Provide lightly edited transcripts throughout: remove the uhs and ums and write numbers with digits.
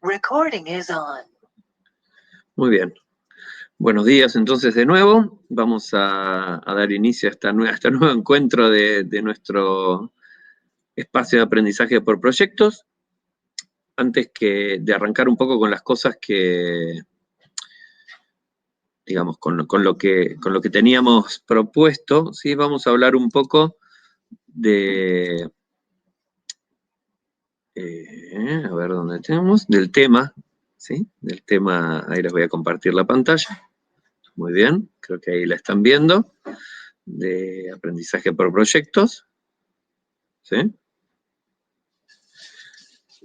Recording is on. Muy bien. Buenos días entonces de nuevo. Vamos a dar inicio a este nuevo encuentro de nuestro espacio de aprendizaje por proyectos. Antes de arrancar un poco con las cosas que, digamos, con lo que teníamos propuesto, ¿sí? Vamos a hablar un poco de, a ver dónde tenemos, del tema, ¿sí? Del tema, ahí les voy a compartir la pantalla. Muy bien, creo que ahí la están viendo, de aprendizaje por proyectos, ¿sí?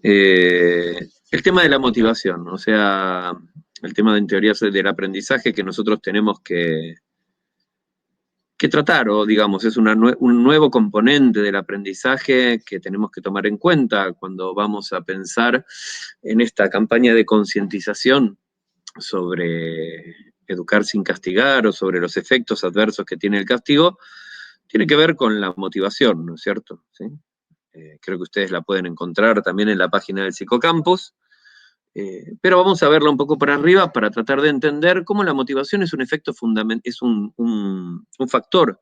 El tema de la motivación, o sea, el tema en teoría del aprendizaje que nosotros tenemos que tratar, o digamos, es un nuevo componente del aprendizaje que tenemos que tomar en cuenta cuando vamos a pensar en esta campaña de concientización sobre educar sin castigar o sobre los efectos adversos que tiene el castigo. Tiene que ver con la motivación, ¿no es cierto? ¿Sí? Creo que ustedes la pueden encontrar también en la página del Psicocampus, pero vamos a verla un poco por arriba para tratar de entender cómo la motivación es un efecto es un factor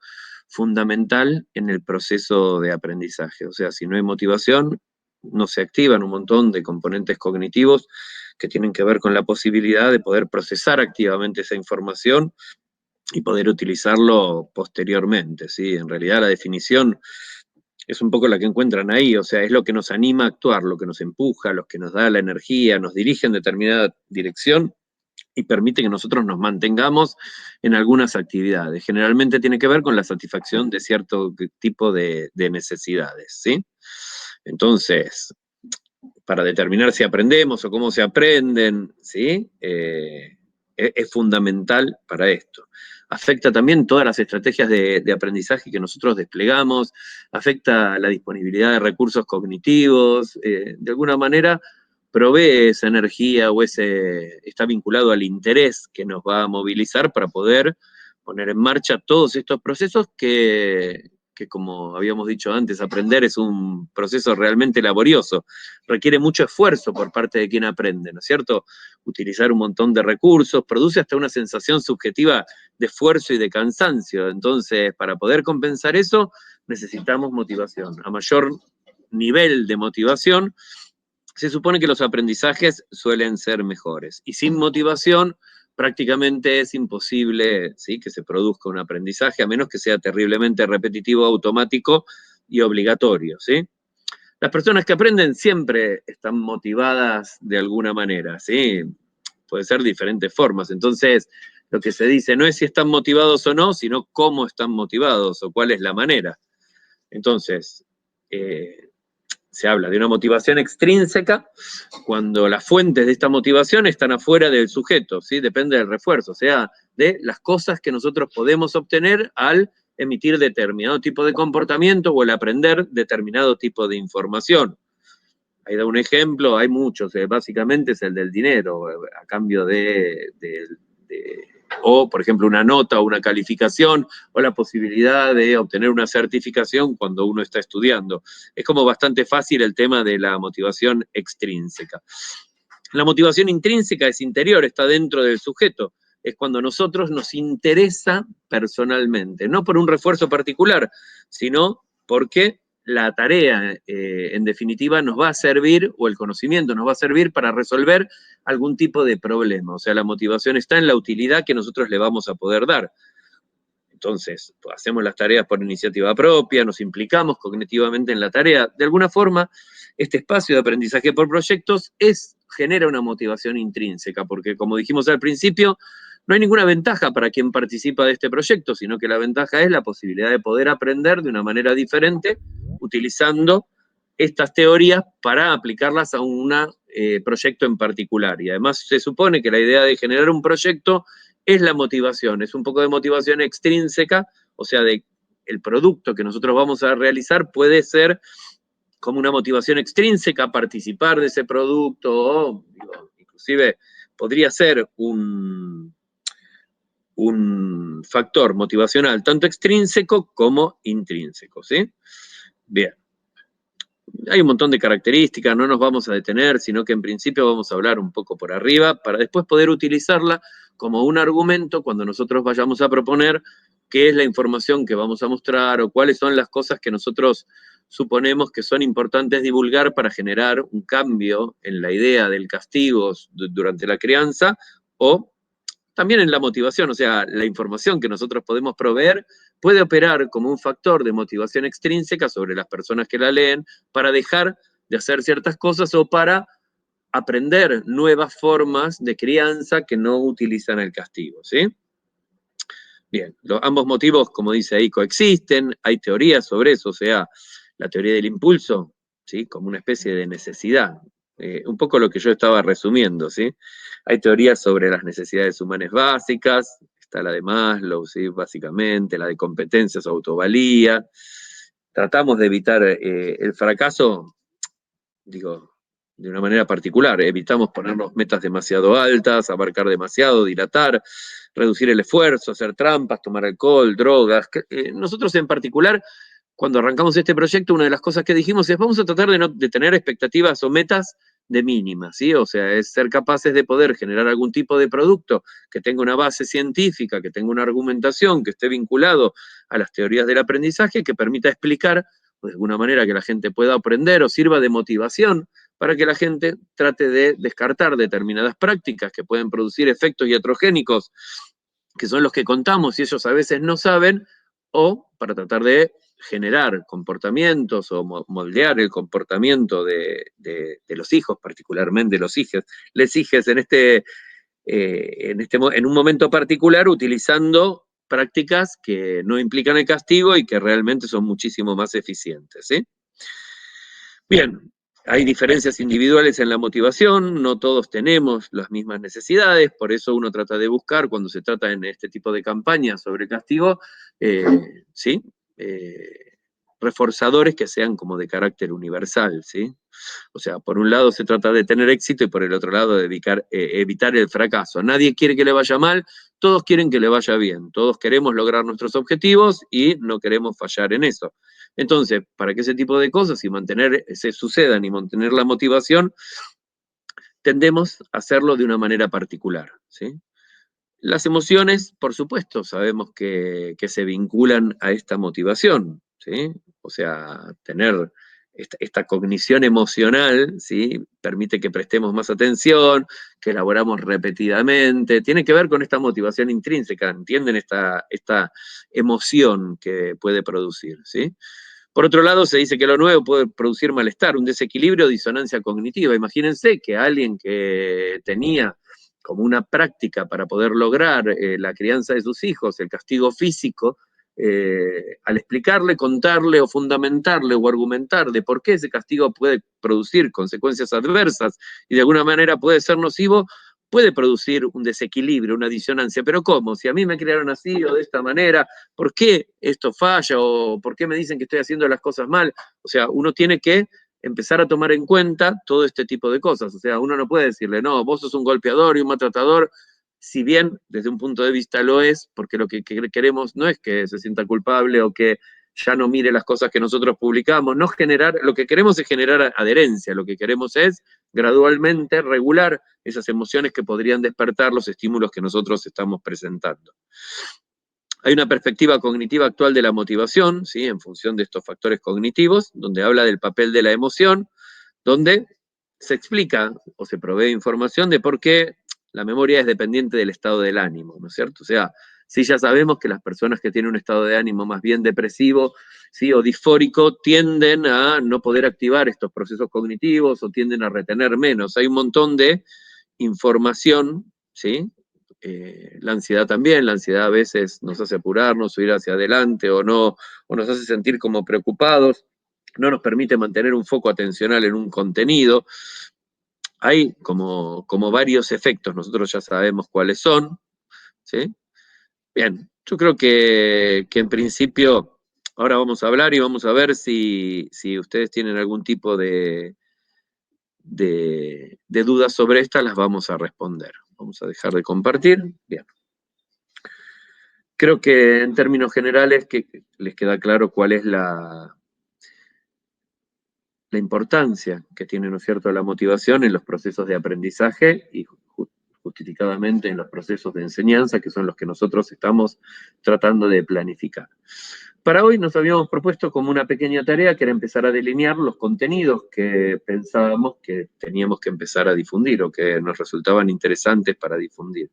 fundamental en el proceso de aprendizaje. O sea, si no hay motivación, no se activan un montón de componentes cognitivos que tienen que ver con la posibilidad de poder procesar activamente esa información y poder utilizarlo posteriormente, ¿sí? En realidad la definición es un poco la que encuentran ahí, o sea, es lo que nos anima a actuar, lo que nos empuja, lo que nos da la energía, nos dirige en determinada dirección y permite que nosotros nos mantengamos en algunas actividades. Generalmente tiene que ver con la satisfacción de cierto tipo de necesidades, ¿sí? Entonces, para determinar si aprendemos o cómo se aprenden, ¿sí? Es fundamental para esto. Afecta también todas las estrategias de aprendizaje que nosotros desplegamos, afecta la disponibilidad de recursos cognitivos, de alguna manera provee esa energía o está vinculado al interés que nos va a movilizar para poder poner en marcha todos estos procesos que como habíamos dicho antes, aprender es un proceso realmente laborioso, requiere mucho esfuerzo por parte de quien aprende, ¿no es cierto? Utilizar un montón de recursos, produce hasta una sensación subjetiva de esfuerzo y de cansancio, entonces para poder compensar eso necesitamos motivación. A mayor nivel de motivación, se supone que los aprendizajes suelen ser mejores, y sin motivación prácticamente es imposible, ¿sí?, que se produzca un aprendizaje, a menos que sea terriblemente repetitivo, automático y obligatorio, ¿sí? Las personas que aprenden siempre están motivadas de alguna manera, ¿sí? Puede ser de diferentes formas. Entonces, lo que se dice no es si están motivados o no, sino cómo están motivados o cuál es la manera. Entonces, se habla de una motivación extrínseca cuando las fuentes de esta motivación están afuera del sujeto, ¿sí? Depende del refuerzo, o sea, de las cosas que nosotros podemos obtener al emitir determinado tipo de comportamiento o al aprender determinado tipo de información. Ahí da un ejemplo, hay muchos, básicamente es el del dinero, a cambio o, por ejemplo, una nota o una calificación, o la posibilidad de obtener una certificación cuando uno está estudiando. Es como bastante fácil el tema de la motivación extrínseca. La motivación intrínseca es interior, está dentro del sujeto. Es cuando a nosotros nos interesa personalmente, no por un refuerzo particular, sino porque la tarea, en definitiva, nos va a servir, o el conocimiento nos va a servir para resolver algún tipo de problema. O sea, la motivación está en la utilidad que nosotros le vamos a poder dar. Entonces, pues, hacemos las tareas por iniciativa propia, nos implicamos cognitivamente en la tarea. De alguna forma, este espacio de aprendizaje por proyectos genera una motivación intrínseca, porque como dijimos al principio, no hay ninguna ventaja para quien participa de este proyecto, sino que la ventaja es la posibilidad de poder aprender de una manera diferente, utilizando estas teorías para aplicarlas a un proyecto en particular. Y además se supone que la idea de generar un proyecto es la motivación, es un poco de motivación extrínseca, o sea, el producto que nosotros vamos a realizar puede ser como una motivación extrínseca, participar de ese producto, o inclusive podría ser un factor motivacional tanto extrínseco como intrínseco, ¿sí? Bien. hay un montón de características, no nos vamos a detener, sino que en principio vamos a hablar un poco por arriba para después poder utilizarla como un argumento cuando nosotros vayamos a proponer qué es la información que vamos a mostrar o cuáles son las cosas que nosotros suponemos que son importantes divulgar para generar un cambio en la idea del castigo durante la crianza o también en la motivación, o sea, la información que nosotros podemos proveer puede operar como un factor de motivación extrínseca sobre las personas que la leen para dejar de hacer ciertas cosas o para aprender nuevas formas de crianza que no utilizan el castigo, ¿sí? Bien, ambos motivos, como dice ahí, coexisten, hay teorías sobre eso, o sea, la teoría del impulso, ¿sí? Como una especie de necesidad, un poco lo que yo estaba resumiendo, ¿sí? Hay teorías sobre las necesidades humanas básicas, está la de Maslow, ¿sí? Básicamente, la de competencias o autovalía. Tratamos de evitar el fracaso, digo, de una manera particular. Evitamos ponernos metas demasiado altas, abarcar demasiado, dilatar, reducir el esfuerzo, hacer trampas, tomar alcohol, drogas. Nosotros en particular, cuando arrancamos este proyecto, una de las cosas que dijimos es vamos a tratar de tener expectativas o metas de mínimas, ¿sí? O sea, es ser capaces de poder generar algún tipo de producto que tenga una base científica, que tenga una argumentación, que esté vinculado a las teorías del aprendizaje, que permita explicar de alguna manera que la gente pueda aprender o sirva de motivación para que la gente trate de descartar determinadas prácticas que pueden producir efectos iatrogénicos, que son los que contamos y ellos a veces no saben, o para tratar de generar comportamientos o moldear el comportamiento de los hijos, particularmente los hijos, les hijos en un momento particular utilizando prácticas que no implican el castigo y que realmente son muchísimo más eficientes, ¿sí? Bien, hay diferencias individuales en la motivación, no todos tenemos las mismas necesidades, por eso uno trata de buscar, cuando se trata en este tipo de campañas sobre castigo, ¿sí? Reforzadores que sean como de carácter universal, ¿sí? O sea, por un lado se trata de tener éxito y por el otro lado de evitar el fracaso. Nadie quiere que le vaya mal, todos quieren que le vaya bien, todos queremos lograr nuestros objetivos y no queremos fallar en eso. Entonces, para que ese tipo de cosas y se sucedan y mantener la motivación, tendemos a hacerlo de una manera particular, ¿sí? Las emociones, por supuesto, sabemos que se vinculan a esta motivación, ¿sí? O sea, tener esta cognición emocional, ¿sí? Permite que prestemos más atención, que elaboramos repetidamente, tiene que ver con esta motivación intrínseca, ¿entienden? Esta emoción que puede producir, ¿sí? Por otro lado, se dice que lo nuevo puede producir malestar, un desequilibrio o disonancia cognitiva. Imagínense que alguien que tenía como una práctica para poder lograr la crianza de sus hijos, el castigo físico, al explicarle, contarle o fundamentarle o argumentar de por qué ese castigo puede producir consecuencias adversas y de alguna manera puede ser nocivo, puede producir un desequilibrio, una disonancia. Pero ¿cómo? Si a mí me criaron así o de esta manera, ¿por qué esto falla? ¿O por qué me dicen que estoy haciendo las cosas mal? O sea, uno tiene que empezar a tomar en cuenta todo este tipo de cosas. O sea, uno no puede decirle, no, vos sos un golpeador y un maltratador, si bien desde un punto de vista lo es, porque lo que queremos no es que se sienta culpable o que ya no mire las cosas que nosotros publicamos, no generar, lo que queremos es generar adherencia, lo que queremos es gradualmente regular esas emociones que podrían despertar los estímulos que nosotros estamos presentando. Hay una perspectiva cognitiva actual de la motivación, ¿sí? En función de estos factores cognitivos, donde habla del papel de la emoción, donde se explica o se provee información de por qué la memoria es dependiente del estado del ánimo, ¿no es cierto? O sea, sí ya sabemos que las personas que tienen un estado de ánimo más bien depresivo, ¿sí? O disfórico tienden a no poder activar estos procesos cognitivos o tienden a retener menos. Hay un montón de información, ¿sí? La ansiedad también, la ansiedad a veces nos hace apurarnos o ir hacia adelante o no, o nos hace sentir como preocupados, no nos permite mantener un foco atencional en un contenido. Hay como varios efectos, nosotros ya sabemos cuáles son, ¿sí? Bien, yo creo que en principio ahora vamos a hablar y vamos a ver si ustedes tienen algún tipo de dudas sobre estas, las vamos a responder. Vamos a dejar de compartir. Bien. Creo que en términos generales que les queda claro cuál es la la importancia que tiene, ¿no es cierto?, la motivación en los procesos de aprendizaje y justificadamente en los procesos de enseñanza, que son los que nosotros estamos tratando de planificar. Para hoy nos habíamos propuesto como una pequeña tarea que era empezar a delinear los contenidos que pensábamos que teníamos que empezar a difundir o que nos resultaban interesantes para difundir.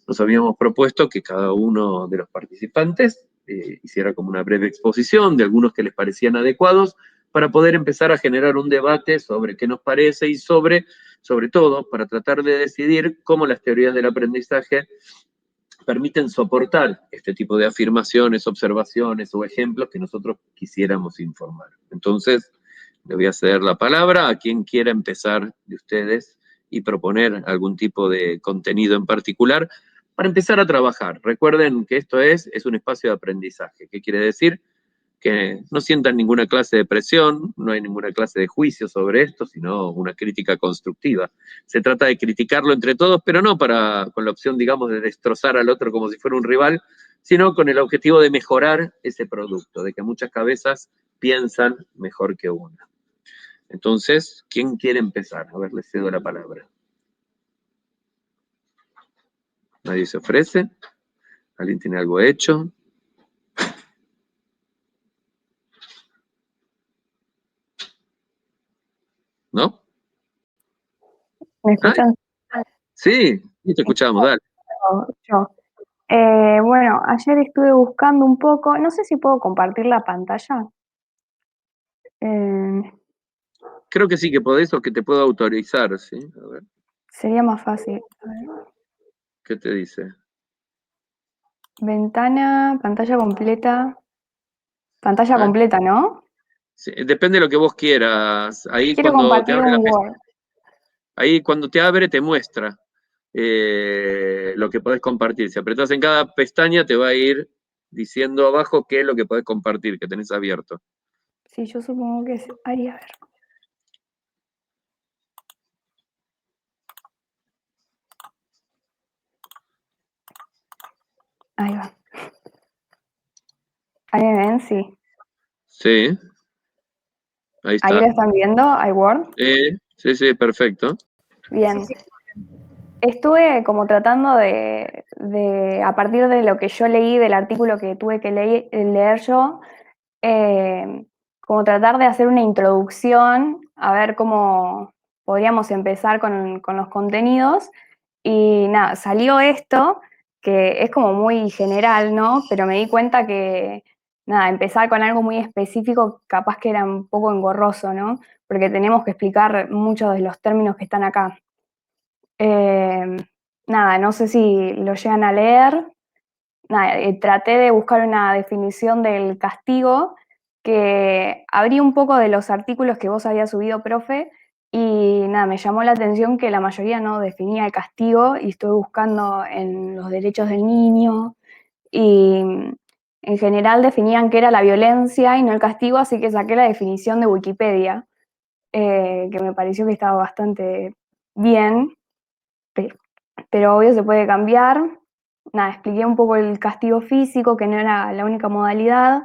Nos habíamos propuesto que cada uno de los participantes hiciera como una breve exposición de algunos que les parecían adecuados para poder empezar a generar un debate sobre qué nos parece y sobre todo, para tratar de decidir cómo las teorías del aprendizaje permiten soportar este tipo de afirmaciones, observaciones o ejemplos que nosotros quisiéramos informar. Entonces, le voy a ceder la palabra a quien quiera empezar de ustedes y proponer algún tipo de contenido en particular para empezar a trabajar. Recuerden que esto es un espacio de aprendizaje. ¿Qué quiere decir? Que no sientan ninguna clase de presión, no hay ninguna clase de juicio sobre esto, sino una crítica constructiva. Se trata de criticarlo entre todos, pero no con la opción, digamos, de destrozar al otro como si fuera un rival, sino con el objetivo de mejorar ese producto, de que muchas cabezas piensan mejor que una. Entonces, ¿quién quiere empezar? A ver, les cedo la palabra. ¿Nadie se ofrece? ¿Alguien tiene algo hecho? ¿No? ¿Me escuchan? Sí, te escuchamos, dale. Yo. Bueno, ayer estuve buscando un poco, no sé si puedo compartir la pantalla. Creo que sí que podés o que te puedo autorizar, ¿sí? A ver. Sería más fácil. A ver. ¿Qué te dice? Ventana, pantalla completa. Pantalla completa, ¿no? Sí, depende de lo que vos quieras. Ahí Quiero cuando te compartir abre un Word. ahí cuando te abre te muestra lo que podés compartir. Si apretás en cada pestaña te va a ir diciendo abajo qué es lo que podés compartir, que tenés abierto. Sí, yo supongo que es. Ahí, a ver. Ahí va. Ahí me ven, sí. Sí, ahí Ahí está. lo están viendo, hay Word. Sí, perfecto. Bien. Estuve como tratando a partir de lo que yo leí, del artículo que tuve que leer yo, como tratar de hacer una introducción, a ver cómo podríamos empezar con los contenidos. Y nada, salió esto, que es como muy general, ¿no? Pero me di cuenta que, nada, empezar con algo muy específico capaz que era un poco engorroso, ¿no? Porque tenemos que explicar muchos de los términos que están acá. Nada, no sé si lo llegan a leer. Nada, traté de buscar una definición del castigo que abrí un poco de los artículos que vos habías subido, profe, y nada, me llamó la atención que la mayoría no definía el castigo y estoy buscando en los derechos del niño y en general definían que era la violencia y no el castigo, así que saqué la definición de Wikipedia, que me pareció que estaba bastante bien, pero obvio se puede cambiar. Nada, expliqué un poco el castigo físico, que no era la única modalidad.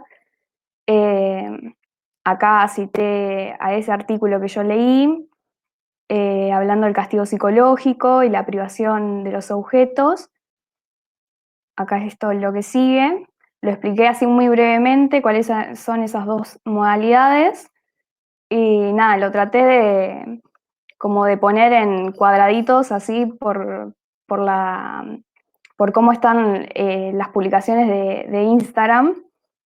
Acá cité a ese artículo que yo leí, hablando del castigo psicológico y la privación de los objetos. Acá es esto lo que sigue. Lo expliqué así muy brevemente cuáles son esas dos modalidades. Y nada, lo traté como de poner en cuadraditos así por cómo están las publicaciones de Instagram,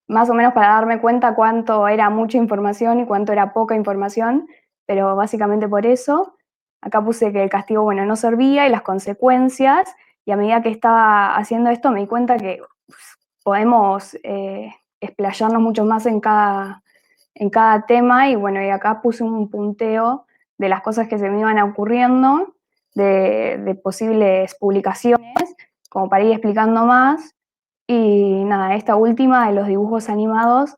más o menos para darme cuenta cuánto era mucha información y cuánto era poca información, pero básicamente por eso. Acá puse que el castigo, bueno, no servía y las consecuencias, y a medida que estaba haciendo esto me di cuenta que podemos explayarnos mucho más en cada tema, y bueno, y acá puse un punteo de las cosas que se me iban ocurriendo, de posibles publicaciones, como para ir explicando más. Y nada, esta última de los dibujos animados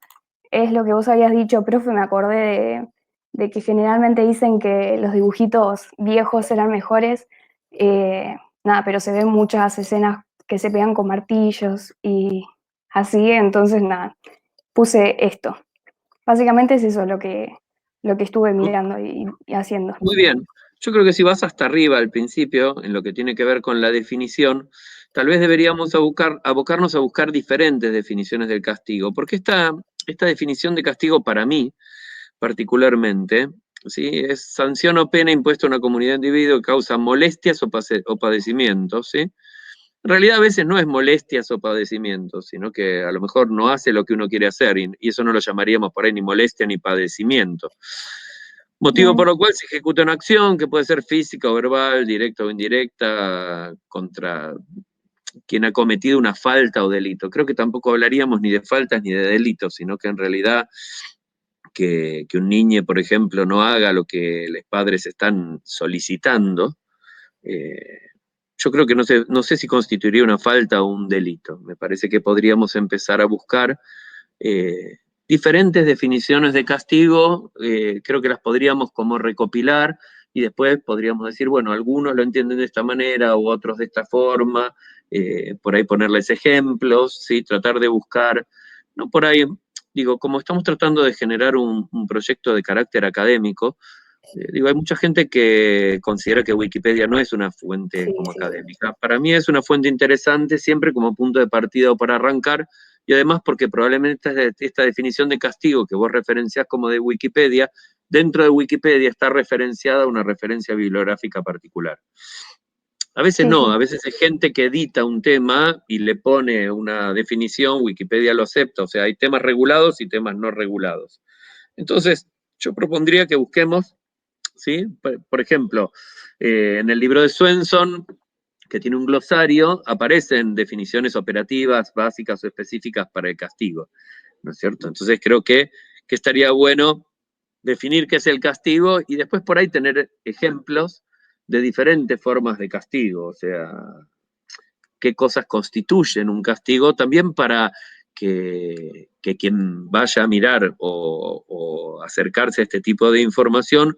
es lo que vos habías dicho, profe, me acordé de que generalmente dicen que los dibujitos viejos eran mejores. Nada, pero se ven muchas escenas que se pegan con martillos y así, entonces nada, puse esto. Básicamente es eso lo que estuve mirando y haciendo. Muy bien. Yo creo que si vas hasta arriba al principio, en lo que tiene que ver con la definición, tal vez deberíamos abocarnos a buscar diferentes definiciones del castigo, porque esta definición de castigo para mí, particularmente, ¿sí? Es sanción o pena impuesta a una comunidad de individuos que causa molestias o padecimientos, ¿sí? En realidad a veces no es molestias o padecimientos, sino que a lo mejor no hace lo que uno quiere hacer, y eso no lo llamaríamos por ahí ni molestia ni padecimiento. Motivo por Bien. lo cual se ejecuta una acción que puede ser física o verbal, directa o indirecta, contra quien ha cometido una falta o delito. Creo que tampoco hablaríamos ni de faltas ni de delitos, sino que en realidad que un niño, por ejemplo, no haga lo que los padres están solicitando, yo creo que no sé si constituiría una falta o un delito. Me parece que podríamos empezar a buscar eh, diferentes definiciones de castigo, creo que las podríamos como recopilar y después podríamos decir, bueno, algunos lo entienden de esta manera u otros de esta forma, por ahí ponerles ejemplos, ¿sí? Tratar de buscar, no por ahí, digo, como estamos tratando de generar un proyecto de carácter académico, digo, hay mucha gente que considera que Wikipedia no es una fuente Sí, como sí. académica. Para mí es una fuente interesante siempre como punto de partida o para arrancar, y además porque probablemente esta definición de castigo que vos referenciás como de Wikipedia, dentro de Wikipedia está referenciada una referencia bibliográfica particular. A veces Sí, no, sí. a veces hay gente que edita un tema y le pone una definición, Wikipedia lo acepta, o sea, hay temas regulados y temas no regulados. Entonces, yo propondría que busquemos, ¿sí? Por ejemplo, en el libro de Swenson, que tiene un glosario, aparecen definiciones operativas, básicas o específicas para el castigo, ¿no es cierto? Entonces creo que estaría bueno definir qué es el castigo y después por ahí tener ejemplos de diferentes formas de castigo, o sea, qué cosas constituyen un castigo, también para que quien vaya a mirar o acercarse a este tipo de información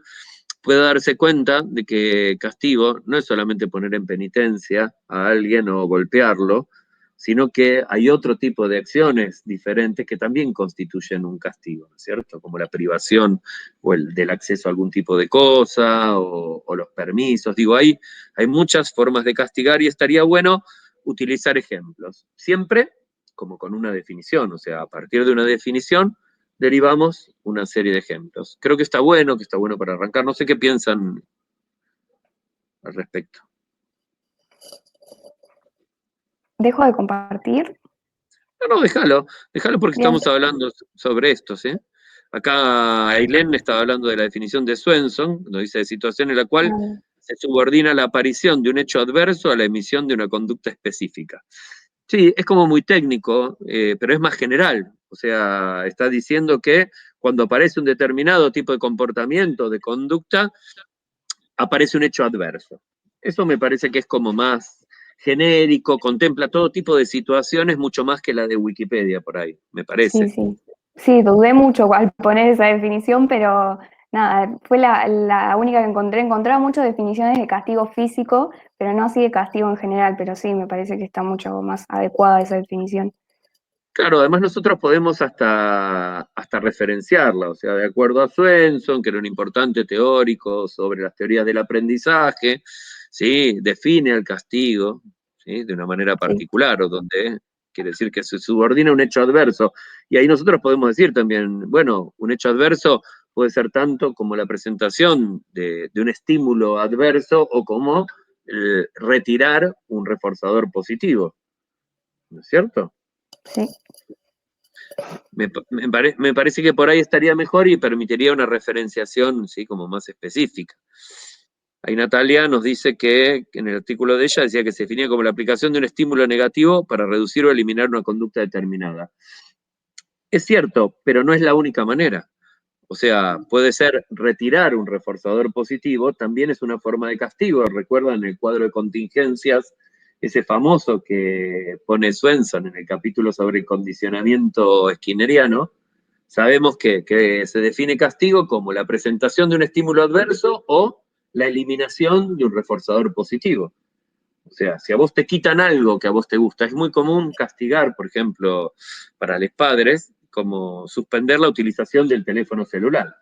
pueda darse cuenta de que castigo no es solamente poner en penitencia a alguien o golpearlo, sino que hay otro tipo de acciones diferentes que también constituyen un castigo, ¿no es cierto? Como la privación o el del acceso a algún tipo de cosa o los permisos. Digo, hay muchas formas de castigar y estaría bueno utilizar ejemplos. Siempre como con una definición, o sea, a partir de una definición derivamos una serie de ejemplos. Creo que está bueno para arrancar. No sé qué piensan al respecto. ¿Dejo de compartir? No, déjalo porque Bien. estamos hablando sobre esto, ¿sí? Acá Ailén estaba hablando de la definición de Swenson, donde dice de situación en la cual Ah, se subordina la aparición de un hecho adverso a la emisión de una conducta específica. Sí, es como muy técnico, pero es más general. O sea, está diciendo que cuando aparece un determinado tipo de comportamiento, de conducta, aparece un hecho adverso. Eso me parece que es como más genérico, contempla todo tipo de situaciones, mucho más que la de Wikipedia por ahí, me sí, parece. sí. Sí, dudé mucho al poner esa definición, pero nada, fue la única que encontré. Encontraba muchas definiciones de castigo físico, pero no así de castigo en general, pero sí, me parece que está mucho más adecuada esa definición. Claro, además nosotros podemos hasta referenciarla, o sea, de acuerdo a Swenson, que era un importante teórico sobre las teorías del aprendizaje, ¿sí? Define el castigo, ¿sí? De una manera Sí, particular, o donde quiere decir que se subordina a un hecho adverso. Y ahí nosotros podemos decir también, bueno, un hecho adverso puede ser tanto como la presentación de un estímulo adverso o como retirar un reforzador positivo, ¿no es cierto? sí. Me parece que por ahí estaría mejor y permitiría una referenciación, ¿sí? Como más específica. Ahí Natalia nos dice que en el artículo de ella decía que se definía como la aplicación de un estímulo negativo para reducir o eliminar una conducta determinada. Es cierto, pero no es la única manera. O sea, puede ser retirar un reforzador positivo, también es una forma de castigo. Recuerdan el cuadro de contingencias, ese famoso que pone Swenson en el capítulo sobre el condicionamiento skinneriano. Sabemos que se define castigo como la presentación de un estímulo adverso o la eliminación de un reforzador positivo. O sea, si a vos te quitan algo que a vos te gusta, es muy común castigar, por ejemplo, para los padres, como suspender la utilización del teléfono celular.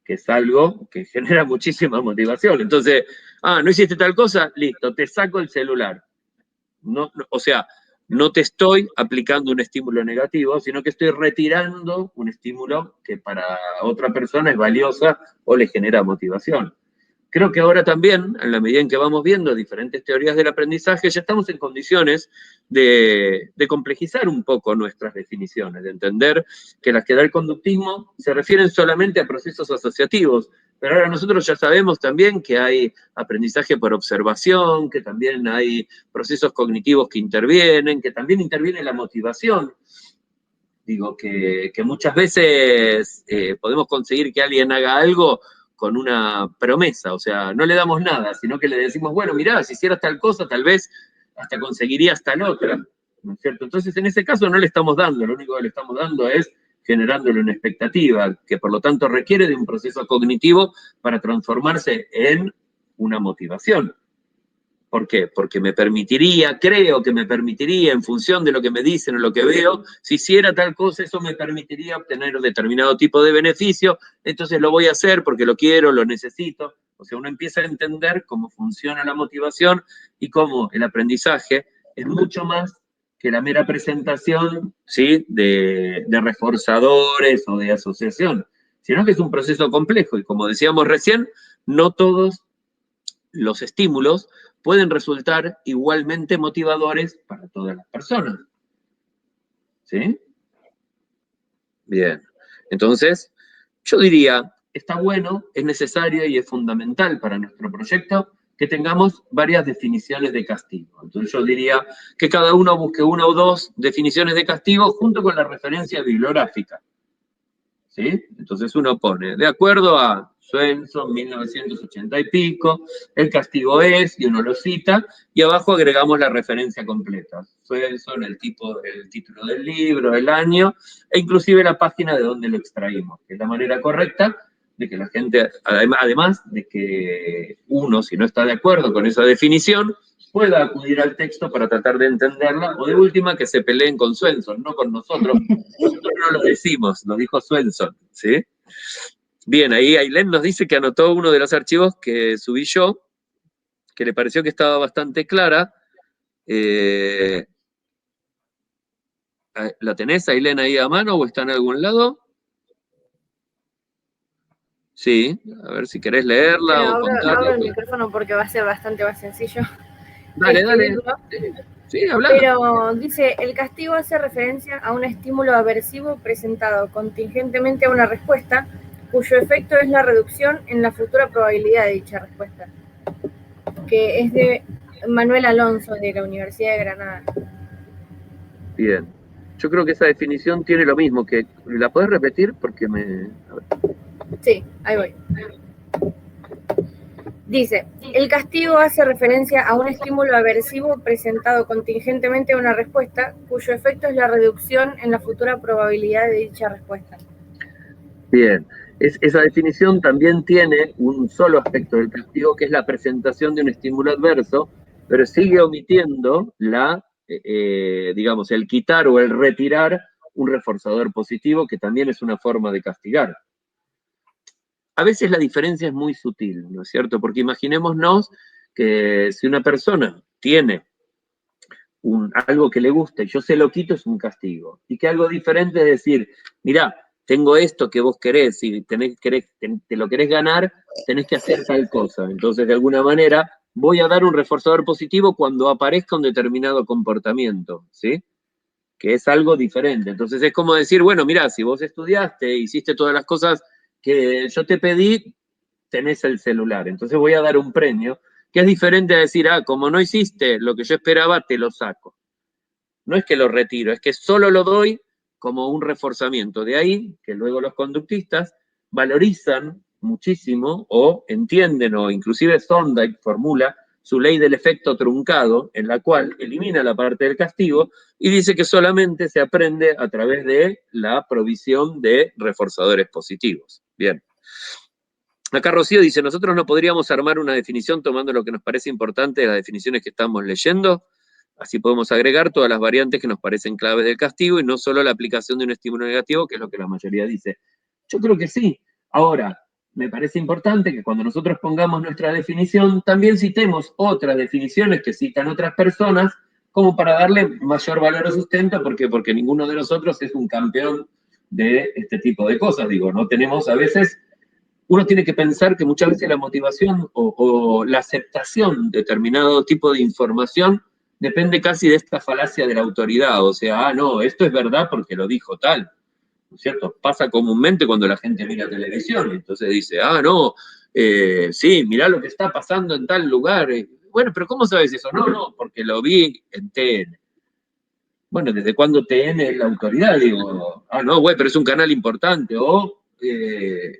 que es algo que genera muchísima motivación. Entonces, no hiciste tal cosa, listo, te saco el celular. O sea, no te estoy aplicando un estímulo negativo, sino que estoy retirando un estímulo que para otra persona es valiosa o le genera motivación. Creo que ahora también, en la medida en que vamos viendo diferentes teorías del aprendizaje, ya estamos en condiciones de complejizar un poco nuestras definiciones, de entender que las que da el conductismo se refieren solamente a procesos asociativos, pero ahora nosotros ya sabemos también que hay aprendizaje por observación, que también hay procesos cognitivos que intervienen, que también interviene la motivación. Digo, que muchas veces podemos conseguir que alguien haga algo con una promesa, o sea, no le damos nada, sino que le decimos, bueno, mirá, si hicieras tal cosa, tal vez hasta conseguirías tal otra, ¿no es cierto? Entonces, en ese caso no le estamos dando, lo único que le estamos dando es generándole una expectativa, que por lo tanto requiere de un proceso cognitivo para transformarse en una motivación. ¿Por qué? Porque me permitiría, creo que me permitiría, en función de lo que me dicen o lo que veo, si hiciera tal cosa, eso me permitiría obtener determinado tipo de beneficio, entonces lo voy a hacer porque lo quiero, lo necesito. O sea, uno empieza a entender cómo funciona la motivación y cómo el aprendizaje es mucho más que la mera presentación, ¿sí?, de reforzadores o de asociación, sino que es un proceso complejo y, como decíamos recién, no todos los estímulos pueden resultar igualmente motivadores para todas las personas. ¿Sí? Bien. Entonces, yo diría, está bueno, es necesario y es fundamental para nuestro proyecto que tengamos varias definiciones de castigo. Entonces yo diría que cada uno busque una o dos definiciones de castigo junto con la referencia bibliográfica. ¿Sí? Entonces uno pone, de acuerdo a Swenson, 1980 y pico, el castigo es, y uno lo cita, y abajo agregamos la referencia completa. Swenson, el título del libro, el año, e inclusive la página de donde lo extraímos, que es la manera correcta de que la gente, además de que uno, si no está de acuerdo con esa definición, pueda acudir al texto para tratar de entenderla, o de última que se peleen con Swenson, no con nosotros. Nosotros no lo decimos, lo dijo Swenson, ¿sí? Bien, ahí Ailén nos dice que anotó uno de los archivos que subí yo, que le pareció que estaba bastante clara. ¿La tenés, Ailén, ahí a mano o está en algún lado? Sí, a ver si querés leerla Bueno, o contarla. abro el micrófono porque va a ser bastante más sencillo Dale, escribirlo. Sí, habla. Pero dice, el castigo hace referencia a un estímulo aversivo presentado contingentemente a una respuesta, cuyo efecto es la reducción en la futura probabilidad de dicha respuesta. Que es de Manuel Alonso, de la Universidad de Granada. Bien. Yo creo que esa definición tiene lo mismo, que ¿la podés repetir? Porque me... Sí, ahí voy. Dice, el castigo hace referencia a un estímulo aversivo presentado contingentemente a una respuesta, cuyo efecto es la reducción en la futura probabilidad de dicha respuesta. Bien. Esa definición también tiene un solo aspecto del castigo, que es la presentación de un estímulo adverso, pero sigue omitiendo digamos, el quitar o el retirar un reforzador positivo, que también es una forma de castigar. A veces la diferencia es muy sutil, ¿no es cierto? Porque imaginémonos que si una persona tiene algo que le gusta y yo se lo quito, es un castigo. Y que algo diferente es decir, mirá, tengo esto que vos querés, y te lo querés ganar, tenés que hacer tal cosa. Entonces, de alguna manera, voy a dar un reforzador positivo cuando aparezca un determinado comportamiento, ¿sí? Que es algo diferente. Entonces, es como decir, bueno, mirá, si vos estudiaste, hiciste todas las cosas que yo te pedí, tenés el celular. Entonces voy a dar un premio, que es diferente a decir, como no hiciste lo que yo esperaba, te lo saco. No es que lo retiro, es que solo lo doy como un reforzamiento. De ahí que luego los conductistas valorizan muchísimo o entienden, o inclusive Thorndike formula su ley del efecto truncado, en la cual elimina la parte del castigo y dice que solamente se aprende a través de la provisión de reforzadores positivos. Bien. Acá Rocío dice, nosotros no podríamos armar una definición tomando lo que nos parece importante de las definiciones que estamos leyendo. Así podemos agregar todas las variantes que nos parecen claves del castigo y no solo la aplicación de un estímulo negativo, que es lo que la mayoría dice. Yo creo que sí. Ahora, me parece importante que cuando nosotros pongamos nuestra definición, también citemos otras definiciones que citan otras personas, como para darle mayor valor o sustento, porque ninguno de nosotros es un campeón de este tipo de cosas. Digo, no tenemos a veces, uno tiene que pensar que muchas veces la motivación o la aceptación de determinado tipo de información depende casi de esta falacia de la autoridad. O sea, no, esto es verdad porque lo dijo tal. ¿No es cierto? Pasa comúnmente cuando la gente mira televisión, y entonces dice, no, sí, mirá lo que está pasando en tal lugar. Bueno, pero ¿cómo sabes eso? No, porque lo vi en TN. Bueno, ¿desde cuándo TN es la autoridad? Digo, no, güey, pero es un canal importante. O,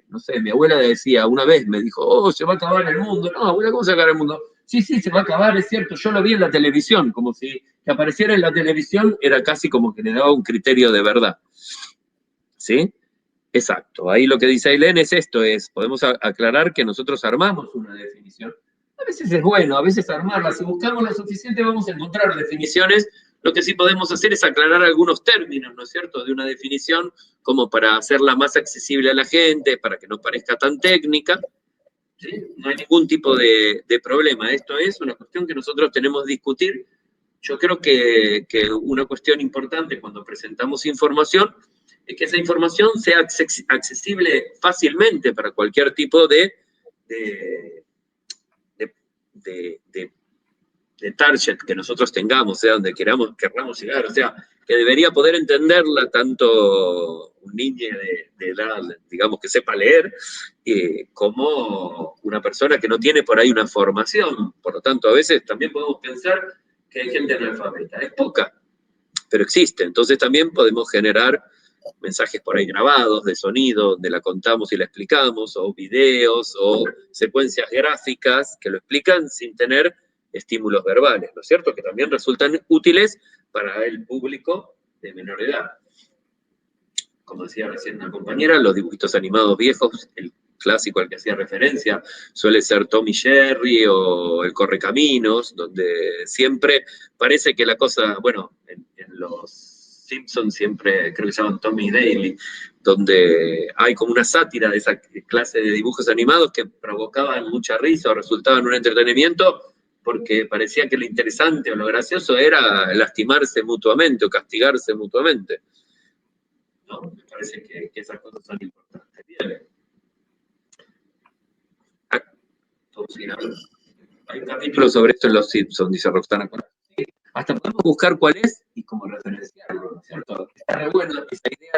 no sé, mi abuela decía, una vez me dijo, se va a acabar el mundo. No, abuela, ¿cómo se va a acabar el mundo? Sí, se va a acabar, es cierto, yo lo vi en la televisión, como si que apareciera en la televisión era casi como que le daba un criterio de verdad. ¿Sí? Exacto. Ahí lo que dice Ailén es esto, podemos aclarar que nosotros armamos una definición. A veces es bueno, a veces armarla. Si buscamos lo suficiente vamos a encontrar definiciones. Lo que sí podemos hacer es aclarar algunos términos, ¿no es cierto?, de una definición, como para hacerla más accesible a la gente, para que no parezca tan técnica. ¿Sí? No hay ningún tipo de problema. Esto es una cuestión que nosotros tenemos que discutir. Yo creo que una cuestión importante cuando presentamos información es que esa información sea accesible fácilmente para cualquier tipo de target que nosotros tengamos, sea donde queramos llegar, o sea, que debería poder entenderla tanto un niño de edad, digamos, que sepa leer, como una persona que no tiene por ahí una formación. Por lo tanto, a veces también podemos pensar que hay gente analfabeta. Es poca, pero existe. Entonces también podemos generar mensajes por ahí grabados, de sonido, donde la contamos y la explicamos, o videos, o secuencias gráficas que lo explican sin tener estímulos verbales, ¿no es cierto? Que también resultan útiles para el público de menor edad. Como decía recién una compañera, los dibujitos animados viejos, el clásico al que hacía referencia, suele ser Tom y Jerry o El Correcaminos, donde siempre parece que la cosa, bueno, en los Simpsons siempre creo que se llaman Tommy Daly, donde hay como una sátira de esa clase de dibujos animados que provocaban mucha risa o resultaban un entretenimiento, porque parecía que lo interesante o lo gracioso era lastimarse mutuamente o castigarse mutuamente. ¿No? Me parece que esas cosas son importantes. Bien. Hay un capítulo sobre esto en Los Simpsons, dice Roxana. Hasta podemos buscar cuál es y cómo referenciarlo, ¿no es cierto? Está bueno esa idea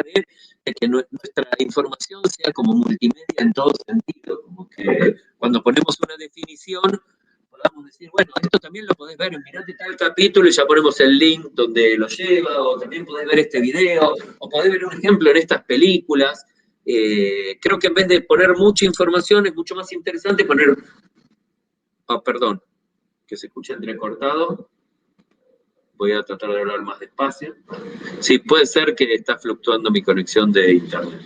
de que nuestra información sea como multimedia en todo sentido, como que cuando ponemos una definición podamos decir, bueno, esto también lo podés ver, mirate tal capítulo y ya ponemos el link donde lo lleva, o también podés ver este video, o podés ver un ejemplo en estas películas. Creo que en vez de poner mucha información es mucho más interesante poner... perdón, que se escuche entrecortado. Voy a tratar de hablar más despacio. Sí, puede ser que está fluctuando mi conexión de internet.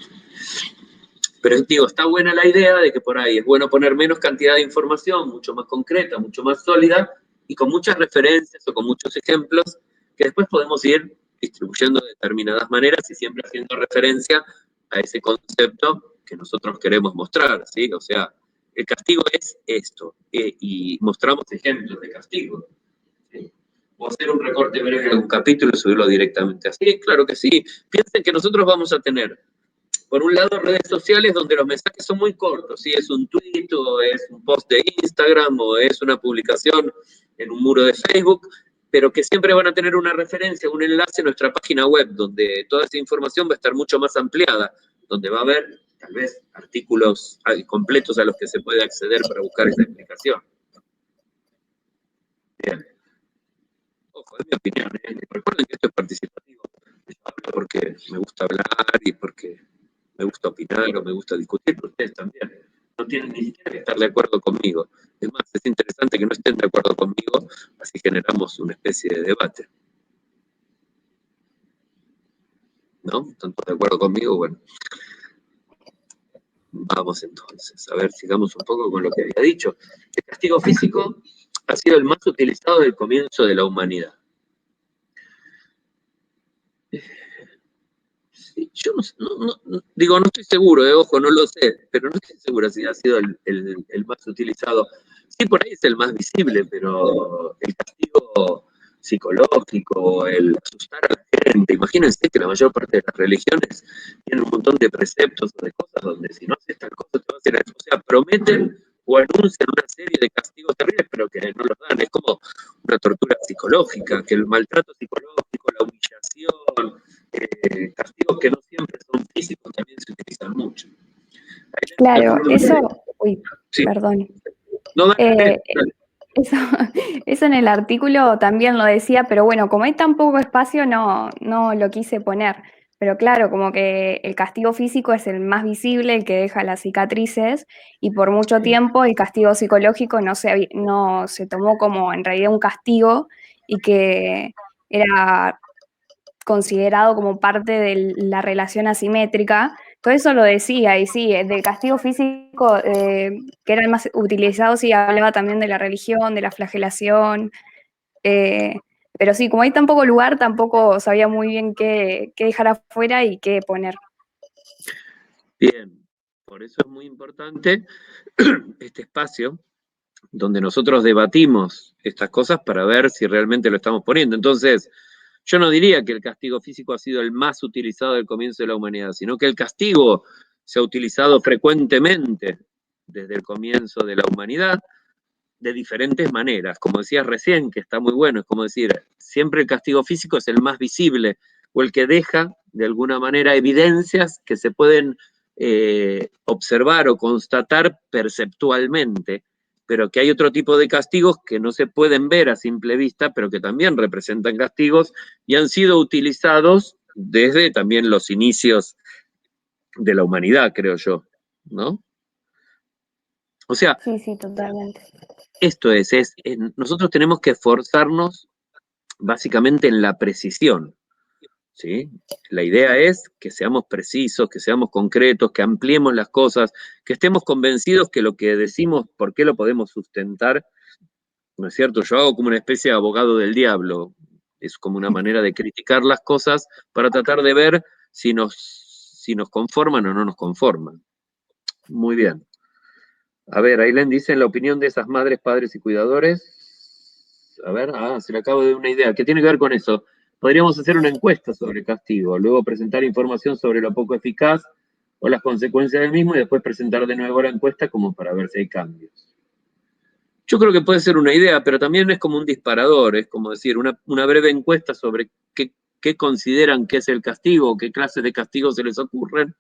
Pero digo, está buena la idea de que por ahí es bueno poner menos cantidad de información, mucho más concreta, mucho más sólida, y con muchas referencias o con muchos ejemplos, que después podemos ir distribuyendo de determinadas maneras y siempre haciendo referencia a ese concepto que nosotros queremos mostrar, ¿sí? O sea, el castigo es esto, y mostramos ejemplos de castigo, ¿sí? O hacer un recorte breve de algún capítulo y subirlo directamente así, claro que sí. Piensen que nosotros vamos a tener, por un lado, redes sociales donde los mensajes son muy cortos, ¿sí? Es un tweet, o es un post de Instagram, o es una publicación en un muro de Facebook, pero que siempre van a tener una referencia, un enlace a nuestra página web, donde toda esa información va a estar mucho más ampliada, donde va a haber, tal vez, artículos completos a los que se puede acceder para buscar esa explicación. Bien. Ojo, es mi opinión, ¿eh? Recuerden que esto es participativo. Yo hablo porque me gusta hablar y porque me gusta opinar o me gusta discutir, pero ustedes también. No tienen ni siquiera que estar de acuerdo conmigo. Es más, es interesante que no estén de acuerdo conmigo, así generamos una especie de debate. ¿No? ¿Están todos de acuerdo conmigo? Bueno. Vamos entonces, a ver, sigamos un poco con lo que había dicho. El castigo físico ha sido el más utilizado desde el comienzo de la humanidad. Sí, yo digo, no estoy seguro, ojo, no lo sé, pero no estoy seguro si ha sido el más utilizado. Sí, por ahí es el más visible, pero el castigo psicológico, el asustar a la gente, imagínense que la mayor parte de las religiones tienen un montón de preceptos o de cosas donde si no haces tal cosa te vas a hacer algo. O sea, prometen o anuncian una serie de castigos terribles, pero que no los dan. Es como una tortura psicológica, que el maltrato psicológico, la humillación, castigos que no siempre son físicos también se utilizan mucho. Claro, eso, uy, Sí. perdón. No, dale. Eso, eso en el artículo también lo decía, pero bueno, como hay tan poco espacio, no lo quise poner. Pero claro, como que el castigo físico es el más visible, el que deja las cicatrices, y por mucho tiempo el castigo psicológico no se tomó como en realidad un castigo y que era considerado como parte de la relación asimétrica. Todo eso lo decía, y sí, del castigo físico, que era el más utilizado, sí, hablaba también de la religión, de la flagelación, pero sí, como hay tan poco lugar, tampoco sabía muy bien qué dejar afuera y qué poner. Bien, por eso es muy importante este espacio donde nosotros debatimos estas cosas para ver si realmente lo estamos poniendo. Entonces, yo no diría que el castigo físico ha sido el más utilizado del comienzo de la humanidad, sino que el castigo se ha utilizado frecuentemente desde el comienzo de la humanidad de diferentes maneras. Como decías recién, que está muy bueno, es como decir, siempre el castigo físico es el más visible o el que deja de alguna manera evidencias que se pueden observar o constatar perceptualmente, pero que hay otro tipo de castigos que no se pueden ver a simple vista, pero que también representan castigos y han sido utilizados desde también los inicios de la humanidad, creo yo, ¿no? O sea, Sí, sí, totalmente. esto nosotros tenemos que esforzarnos básicamente en la precisión, ¿sí? La idea es que seamos precisos, que seamos concretos, que ampliemos las cosas, que estemos convencidos que lo que decimos, ¿por qué lo podemos sustentar? ¿No es cierto? Yo hago como una especie de abogado del diablo, es como una manera de criticar las cosas para tratar de ver si nos conforman o no nos conforman. Muy bien. A ver, Ailén dice, en la opinión de esas madres, padres y cuidadores, a ver, se le acabo de dar una idea, ¿qué tiene que ver con eso? Podríamos hacer una encuesta sobre castigo, luego presentar información sobre lo poco eficaz o las consecuencias del mismo y después presentar de nuevo la encuesta como para ver si hay cambios. Yo creo que puede ser una idea, pero también es como un disparador, es como decir, una breve encuesta sobre qué consideran que es el castigo, qué clases de castigos se les ocurren.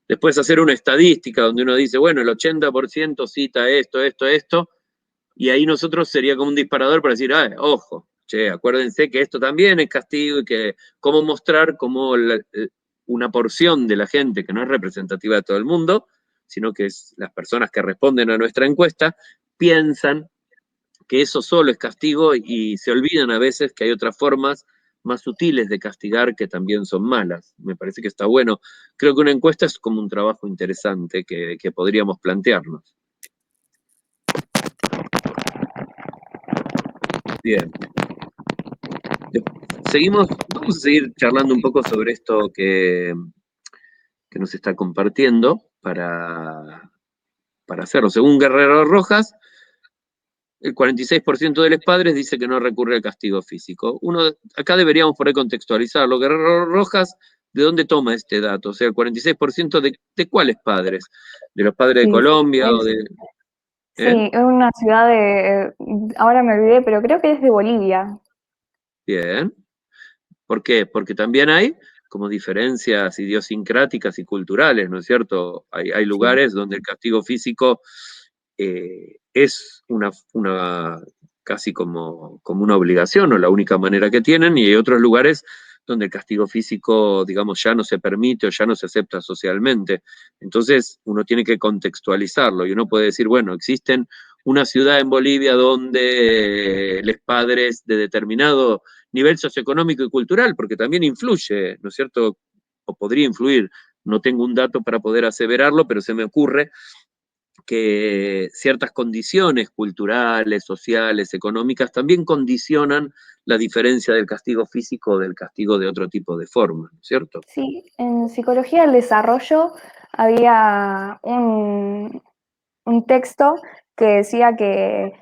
Después hacer una estadística donde uno dice, bueno, el 80% cita esto, y ahí nosotros sería como un disparador para decir, ojo, che, acuérdense que esto también es castigo y que cómo mostrar cómo una porción de la gente que no es representativa de todo el mundo, sino que es las personas que responden a nuestra encuesta, piensan que eso solo es castigo y se olvidan a veces que hay otras formas más sutiles de castigar que también son malas. Me parece que está bueno. Creo que una encuesta es como un trabajo interesante que podríamos plantearnos. Bien. Vamos a seguir charlando un poco sobre esto que nos está compartiendo para hacerlo. Según Guerrero Rojas, el 46% de los padres dice que no recurre al castigo físico. Acá deberíamos poder contextualizarlo. Guerrero Rojas, ¿de dónde toma este dato? O sea, el 46% de cuáles padres? ¿De los padres de Colombia o de...? Sí, es una ciudad ahora me olvidé, pero creo que es de Bolivia. Bien. ¿Por qué? Porque también hay como diferencias idiosincráticas y culturales, ¿no es cierto? Hay lugares donde el castigo físico es casi como una obligación o la única manera que tienen, y hay otros lugares donde el castigo físico, digamos, ya no se permite o ya no se acepta socialmente. Entonces, uno tiene que contextualizarlo y uno puede decir, bueno, existen una ciudad en Bolivia donde los padres de determinado nivel socioeconómico y cultural, porque también influye, ¿no es cierto? O podría influir, no tengo un dato para poder aseverarlo, pero se me ocurre que ciertas condiciones culturales, sociales, económicas, también condicionan la diferencia del castigo físico del castigo de otro tipo de forma, ¿cierto? Sí, en psicología del desarrollo había un texto que decía que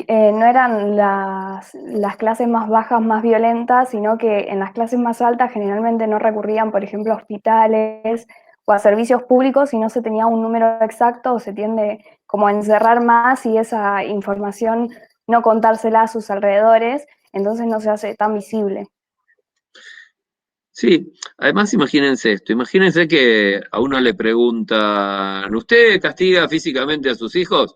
no eran las clases más bajas más violentas, sino que en las clases más altas generalmente no recurrían, por ejemplo, a hospitales o a servicios públicos y no se tenía un número exacto o se tiende como a encerrar más y esa información no contársela a sus alrededores, entonces no se hace tan visible. Sí, además imagínense esto, imagínense que a uno le preguntan, ¿usted castiga físicamente a sus hijos?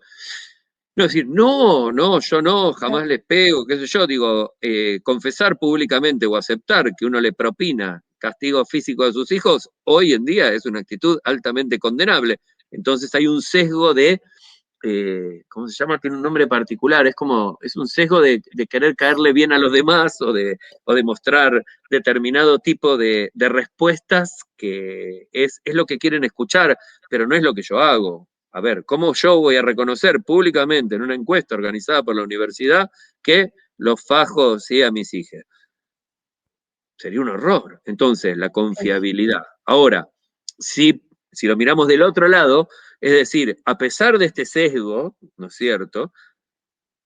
No, decir, no, no, yo no, jamás les pego, qué sé yo, digo, confesar públicamente o aceptar que uno le propina castigo físico a sus hijos, hoy en día es una actitud altamente condenable. Entonces hay un sesgo de ¿cómo se llama? Tiene un nombre particular, es un sesgo de querer caerle bien a los demás o de mostrar determinado tipo de respuestas que es lo que quieren escuchar, pero no es lo que yo hago. A ver, ¿cómo yo voy a reconocer públicamente en una encuesta organizada por la universidad que los fajo sí a mis hijas? Sería un horror. Entonces, la confiabilidad. Ahora, si lo miramos del otro lado, es decir, a pesar de este sesgo, ¿no es cierto?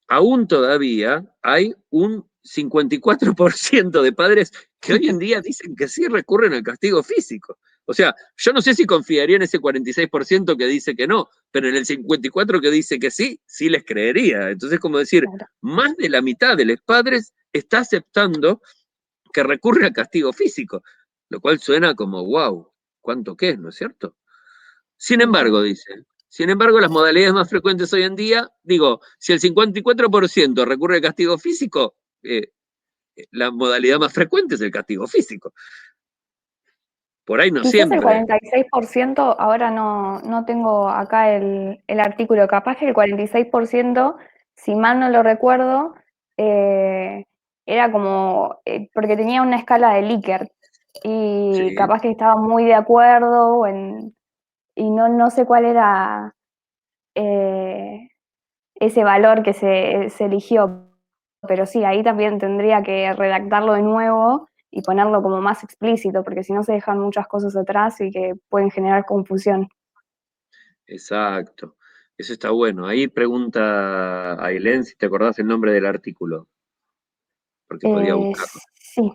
Aún todavía hay un 54% de padres que hoy en día dicen que sí recurren al castigo físico. O sea, yo no sé si confiaría en ese 46% que dice que no, pero en el 54% que dice que sí, sí les creería. Entonces, como decir, Claro. más de la mitad de los padres está aceptando que recurre al castigo físico, lo cual suena como, wow, ¿cuánto que es, no es cierto? Sin embargo, dice, sin embargo, las modalidades más frecuentes hoy en día, digo, si el 54% recurre al castigo físico, la modalidad más frecuente es el castigo físico. Por ahí no Quizás el siempre. 46%, ahora no tengo acá el artículo, capaz que el 46%, si mal no lo recuerdo, era como, porque tenía una escala de Likert, y Sí, capaz que estaba muy de acuerdo, y no sé cuál era eh, ese valor que se eligió, pero sí, ahí también tendría que redactarlo de nuevo y ponerlo como más explícito, porque si no se dejan muchas cosas atrás y que pueden generar confusión. exacto. Eso está bueno. Ahí pregunta a Ailén si te acordás el nombre del artículo, porque podía Eh, buscarlo. sí,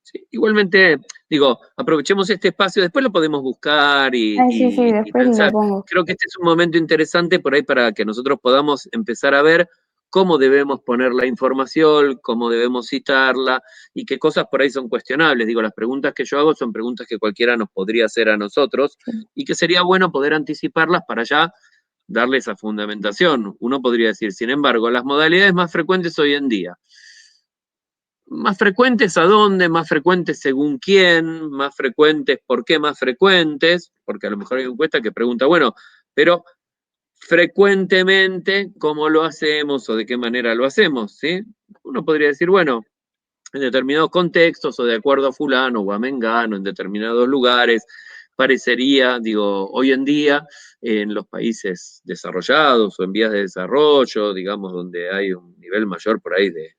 Sí, igualmente, digo, aprovechemos este espacio, después lo podemos buscar sí, y después lo pensar. pongo. Creo que este es un momento interesante por ahí para que nosotros podamos empezar a ver cómo debemos poner la información, cómo debemos citarla y qué cosas por ahí son cuestionables. Digo, las preguntas que yo hago son preguntas que cualquiera nos podría hacer a nosotros Sí. y que sería bueno poder anticiparlas para ya darle esa fundamentación. Uno podría decir, sin embargo, las modalidades más frecuentes hoy en día. ¿Más frecuentes a dónde? ¿Más frecuentes según quién? ¿Más frecuentes por qué más frecuentes? Porque a lo mejor hay una encuesta que pregunta, bueno, pero frecuentemente, ¿cómo lo hacemos o de qué manera lo hacemos? ¿Sí? Uno podría decir, bueno, en determinados contextos o de acuerdo a fulano o a mengano, en determinados lugares, parecería, digo, hoy en día, en los países desarrollados o en vías de desarrollo, digamos, donde hay un nivel mayor por ahí de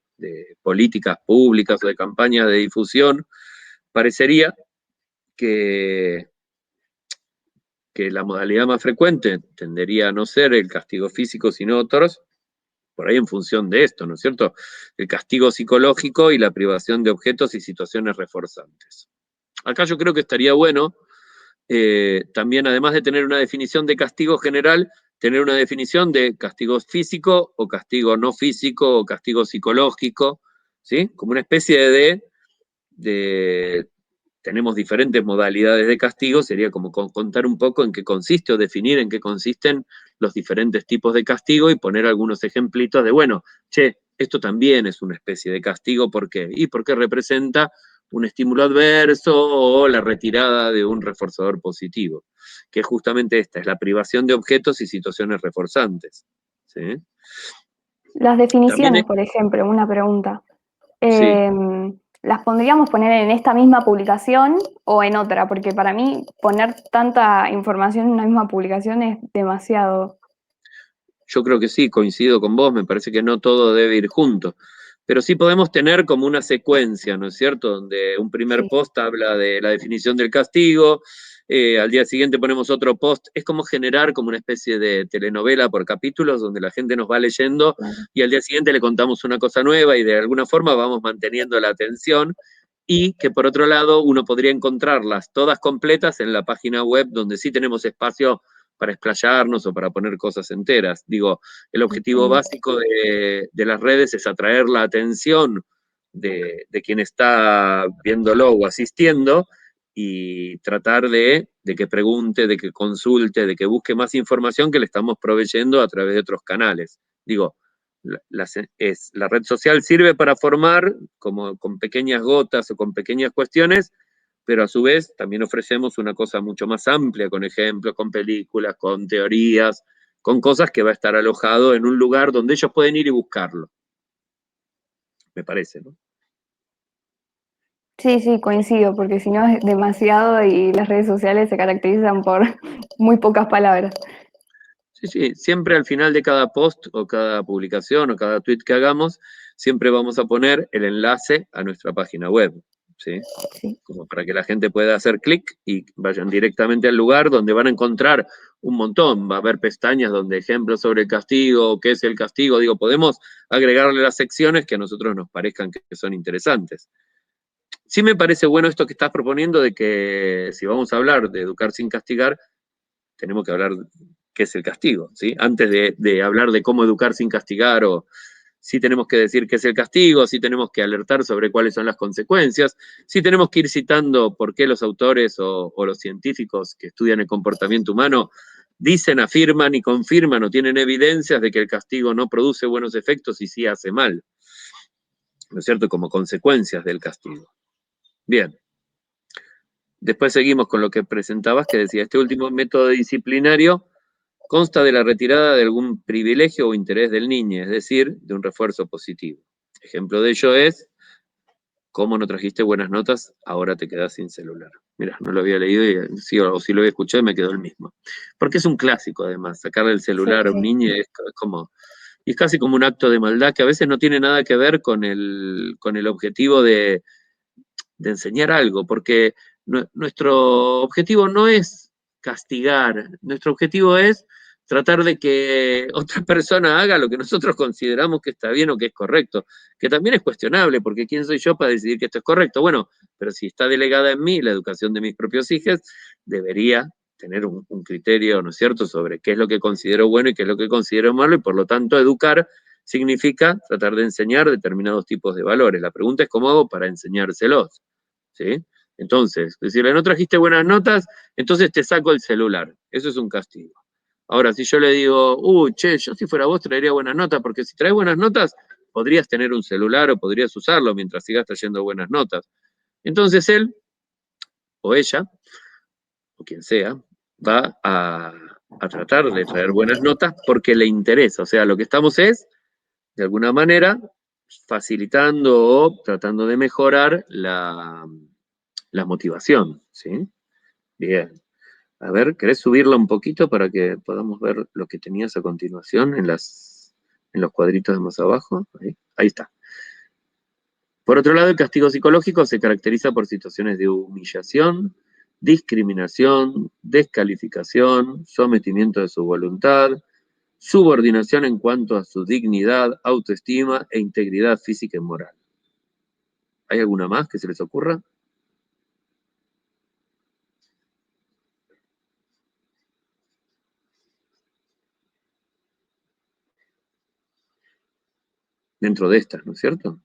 políticas públicas o de campañas de difusión, parecería que, que la modalidad más frecuente tendería a no ser el castigo físico, sino otros, por ahí en función de esto, ¿no es cierto? El castigo psicológico y la privación de objetos y situaciones reforzantes. Acá yo creo que estaría bueno, también además de tener una definición de castigo general, tener una definición de castigo físico o castigo no físico o castigo psicológico, ¿sí? Como una especie de tenemos diferentes modalidades de castigo, sería como contar un poco en qué consiste o definir en qué consisten los diferentes tipos de castigo y poner algunos ejemplitos de, bueno, che, esto también es una especie de castigo, ¿por qué? Y porque representa un estímulo adverso o la retirada de un reforzador positivo, que es justamente esta, es la privación de objetos y situaciones reforzantes. ¿Sí? Las También definiciones, por ejemplo, una pregunta. sí, Eh, ¿las pondríamos poner en esta misma publicación o en otra? Porque para mí poner tanta información en una misma publicación es demasiado. Yo creo que sí, coincido con vos, me parece que no todo debe ir junto. Pero sí podemos tener como una secuencia, ¿no es cierto? Donde un primer Sí. post habla de la definición del castigo, al día siguiente ponemos otro post. Es como generar como una especie de telenovela por capítulos donde la gente nos va leyendo Claro. y al día siguiente le contamos una cosa nueva y de alguna forma vamos manteniendo la atención. Y que por otro lado uno podría encontrarlas todas completas en la página web donde sí tenemos espacio para explayarnos o para poner cosas enteras. Digo, el objetivo Entiendo. básico de las redes es atraer la atención de quien está viéndolo o asistiendo y tratar de que pregunte, de que consulte, de que busque más información que le estamos proveyendo a través de otros canales. Digo, la red social sirve para formar como con pequeñas gotas o con pequeñas cuestiones, pero a su vez también ofrecemos una cosa mucho más amplia, con ejemplos, con películas, con teorías, con cosas que va a estar alojado en un lugar donde ellos pueden ir y buscarlo. Me parece, ¿no? Sí, sí, coincido, porque si no es demasiado y las redes sociales se caracterizan por muy pocas palabras. Sí, sí, siempre al final de cada post o cada publicación o cada tweet que hagamos, siempre vamos a poner el enlace a nuestra página web, ¿sí? Sí. Como para que la gente pueda hacer clic y vayan directamente al lugar donde van a encontrar un montón. Va a haber pestañas donde ejemplos sobre el castigo, qué es el castigo. Digo, podemos agregarle las secciones que a nosotros nos parezcan que son interesantes. Sí me parece bueno esto que estás proponiendo de que si vamos a hablar de educar sin castigar, tenemos que hablar qué es el castigo, ¿sí? Antes de hablar de cómo educar sin castigar o sí tenemos que decir qué es el castigo, sí tenemos que alertar sobre cuáles son las consecuencias, sí tenemos que ir citando por qué los autores o los científicos que estudian el comportamiento humano dicen, afirman y confirman o tienen evidencias de que el castigo no produce buenos efectos y sí hace mal, ¿no es cierto? Como consecuencias del castigo. Bien. Después seguimos con lo que presentabas, que decía, este último método disciplinario consta de la retirada de algún privilegio o interés del niño, es decir, de un refuerzo positivo. Ejemplo de ello es, ¿cómo no trajiste buenas notas? Ahora te quedás sin celular. Mira, no lo había leído y sí, o sí lo había escuchado y me quedó el mismo. Porque es un clásico, además, sacarle el Sí, celular a un sí. niño es como, y es casi como un acto de maldad que a veces no tiene nada que ver con el objetivo de enseñar algo, porque nuestro objetivo no es castigar, nuestro objetivo es tratar de que otra persona haga lo que nosotros consideramos que está bien o que es correcto, que también es cuestionable, porque ¿quién soy yo para decidir que esto es correcto? Bueno, pero si está delegada en mí la educación de mis propios hijos, debería tener un criterio, ¿no es cierto?, sobre qué es lo que considero bueno y qué es lo que considero malo, y por lo tanto educar significa tratar de enseñar determinados tipos de valores. La pregunta es cómo hago para enseñárselos. ¿Sí? Entonces, decirle, no trajiste buenas notas, entonces te saco el celular. Eso es un castigo. Ahora, si yo le digo, che, yo si fuera vos traería buenas notas, porque si traes buenas notas, podrías tener un celular o podrías usarlo mientras sigas trayendo buenas notas. Entonces él, o ella, o quien sea, va a tratar de traer buenas notas porque le interesa. O sea, lo que estamos es, de alguna manera, facilitando o tratando de mejorar la motivación, ¿sí? Bien. A ver, ¿querés subirla un poquito para que podamos ver lo que tenías a continuación en los cuadritos de más abajo? Ahí está. Por otro lado, el castigo psicológico se caracteriza por situaciones de humillación, discriminación, descalificación, sometimiento de su voluntad, subordinación en cuanto a su dignidad, autoestima e integridad física y moral. ¿Hay alguna más que se les ocurra? Dentro de estas, ¿no es cierto?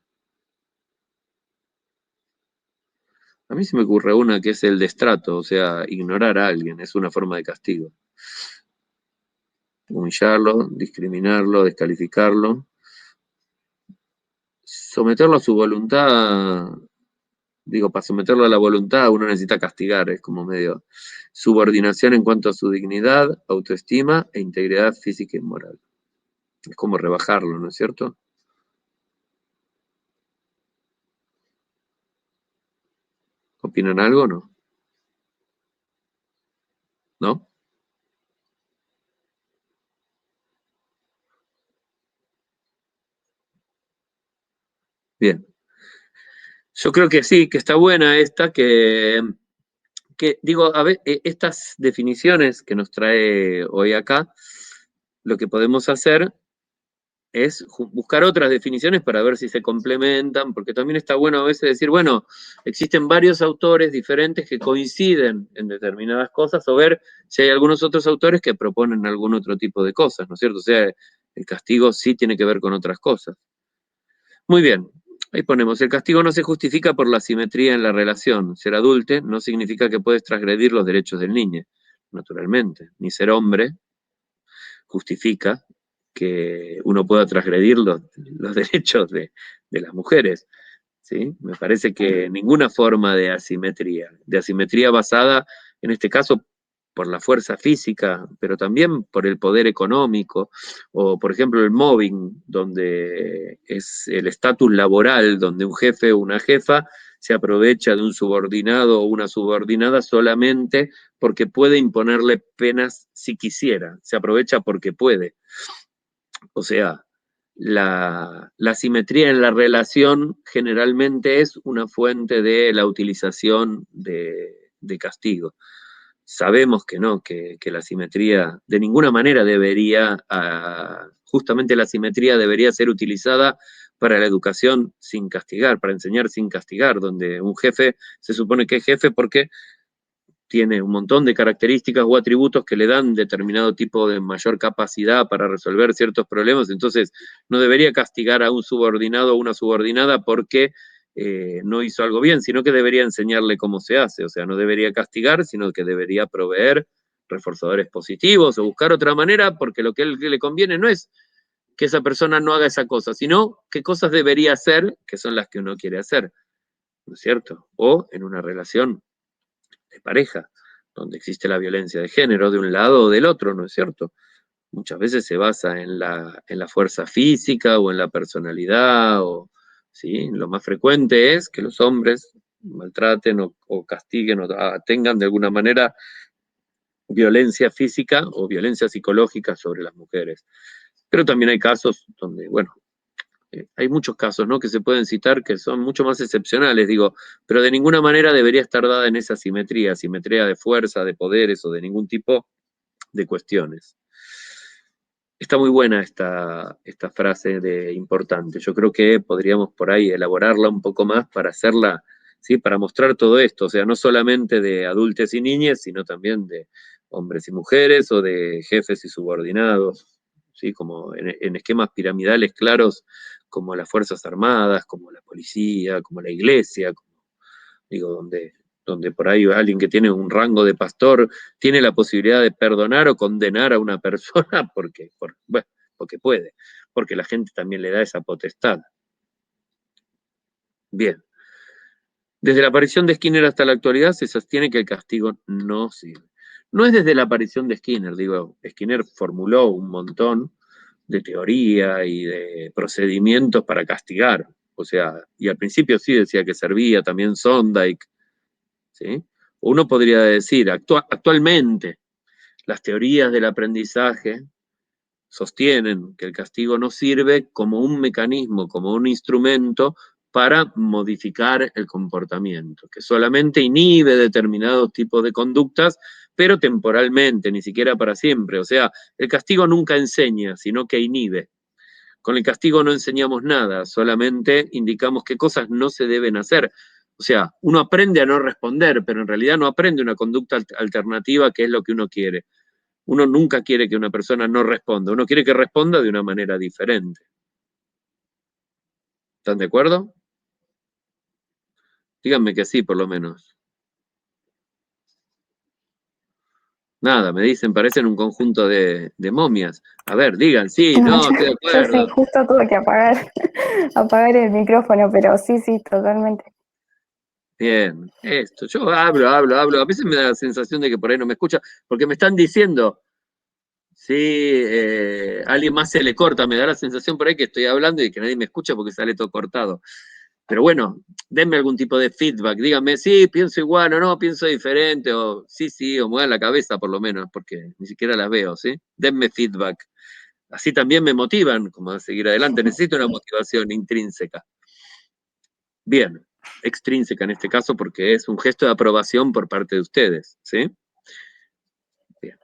A mí se me ocurre una que es el destrato, o sea, ignorar a alguien, es una forma de castigo. Humillarlo, discriminarlo, descalificarlo. Someterlo a su voluntad, digo, para someterlo a la voluntad uno necesita castigar, es como medio subordinación en cuanto a su dignidad, autoestima e integridad física y moral. Es como rebajarlo, ¿no es cierto? ¿Opinan algo o no? ¿No? Bien. Yo creo que sí, que está buena esta, que digo, a ver, estas definiciones que nos trae hoy acá, lo que podemos hacer es buscar otras definiciones para ver si se complementan, porque también está bueno a veces decir, bueno, existen varios autores diferentes que coinciden en determinadas cosas, o ver si hay algunos otros autores que proponen algún otro tipo de cosas, ¿no es cierto? O sea, el castigo sí tiene que ver con otras cosas. Muy bien, ahí ponemos, el castigo no se justifica por la simetría en la relación. Ser adulte no significa que puedes transgredir los derechos del niño, naturalmente, ni ser hombre justifica que uno pueda transgredir los derechos de las mujeres. ¿Sí? Me parece que ninguna forma de asimetría basada, en este caso, por la fuerza física, pero también por el poder económico, o por ejemplo el mobbing, donde es el estatus laboral, donde un jefe o una jefa se aprovecha de un subordinado o una subordinada solamente porque puede imponerle penas si quisiera, se aprovecha porque puede. O sea, la simetría en la relación generalmente es una fuente de la utilización de castigo. Sabemos que no, que la simetría de ninguna manera debería, justamente la simetría debería ser utilizada para la educación sin castigar, para enseñar sin castigar, donde un jefe se supone que es jefe porque tiene un montón de características o atributos que le dan determinado tipo de mayor capacidad para resolver ciertos problemas, entonces no debería castigar a un subordinado o una subordinada porque no hizo algo bien, sino que debería enseñarle cómo se hace, o sea, no debería castigar, sino que debería proveer reforzadores positivos o buscar otra manera, porque lo que le conviene no es que esa persona no haga esa cosa, sino qué cosas debería hacer, que son las que uno quiere hacer, ¿no es cierto? O en una relación de pareja, donde existe la violencia de género de un lado o del otro, ¿no es cierto? Muchas veces se basa en la fuerza física o en la personalidad, o, ¿sí? Lo más frecuente es que los hombres maltraten o castiguen o tengan de alguna manera violencia física o violencia psicológica sobre las mujeres. Pero también hay casos donde, bueno, hay muchos casos, ¿no?, que se pueden citar que son mucho más excepcionales, digo, pero de ninguna manera debería estar dada en esa simetría de fuerza, de poderes o de ningún tipo de cuestiones. Está muy buena esta frase de importante. Yo creo que podríamos por ahí elaborarla un poco más para hacerla, ¿sí?, para mostrar todo esto, o sea, no solamente de adultos y niñas, sino también de hombres y mujeres o de jefes y subordinados, ¿sí?, como en esquemas piramidales claros, como las Fuerzas Armadas, como la policía, como la iglesia, como, digo, donde por ahí alguien que tiene un rango de pastor tiene la posibilidad de perdonar o condenar a una persona bueno, porque puede, porque la gente también le da esa potestad. Bien. Desde la aparición de Skinner hasta la actualidad se sostiene que el castigo no sirve. No es desde la aparición de Skinner, digo, Skinner formuló un montón de teoría y de procedimientos para castigar, o sea, y al principio sí decía que servía, también Sondike, ¿sí? Uno podría decir, actualmente las teorías del aprendizaje sostienen que el castigo no sirve como un mecanismo, como un instrumento para modificar el comportamiento, que solamente inhibe determinados tipos de conductas, pero temporalmente, ni siquiera para siempre. O sea, el castigo nunca enseña, sino que inhibe. Con el castigo no enseñamos nada, solamente indicamos qué cosas no se deben hacer. O sea, uno aprende a no responder, pero en realidad no aprende una conducta alternativa, que es lo que uno quiere. Uno nunca quiere que una persona no responda, uno quiere que responda de una manera diferente. ¿Están de acuerdo? Díganme que sí, por lo menos. Nada, me dicen, parecen un conjunto de momias. A ver, digan, sí, no, estoy de Yo sí, acuerdo. justo tuve que apagar el micrófono, pero sí, totalmente. Bien, esto, yo hablo, a veces me da la sensación de que por ahí no me escucha, porque me están diciendo, sí, alguien más se le corta, me da la sensación por ahí que estoy hablando y que nadie me escucha porque sale todo cortado. Pero bueno, denme algún tipo de feedback, díganme, sí, pienso igual, o no, pienso diferente, o sí, o muevan la cabeza por lo menos, porque ni siquiera las veo, ¿sí? Denme feedback. Así también me motivan como a seguir adelante. Necesito una motivación intrínseca. Bien, extrínseca en este caso porque es un gesto de aprobación por parte de ustedes, ¿sí? Bien.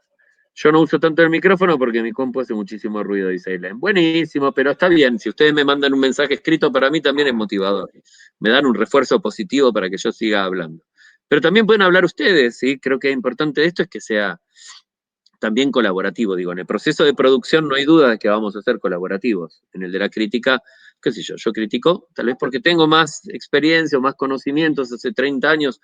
Yo no uso tanto el micrófono porque mi compu hace muchísimo ruido, dice Aileen. Buenísimo, pero está bien. Si ustedes me mandan un mensaje escrito, para mí también es motivador. Me dan un refuerzo positivo para que yo siga hablando. Pero también pueden hablar ustedes, ¿sí? Creo que importante de esto es que sea también colaborativo. Digo, en el proceso de producción no hay duda de que vamos a ser colaborativos. En el de la crítica, qué sé yo critico, tal vez porque tengo más experiencia o más conocimientos, hace 30 años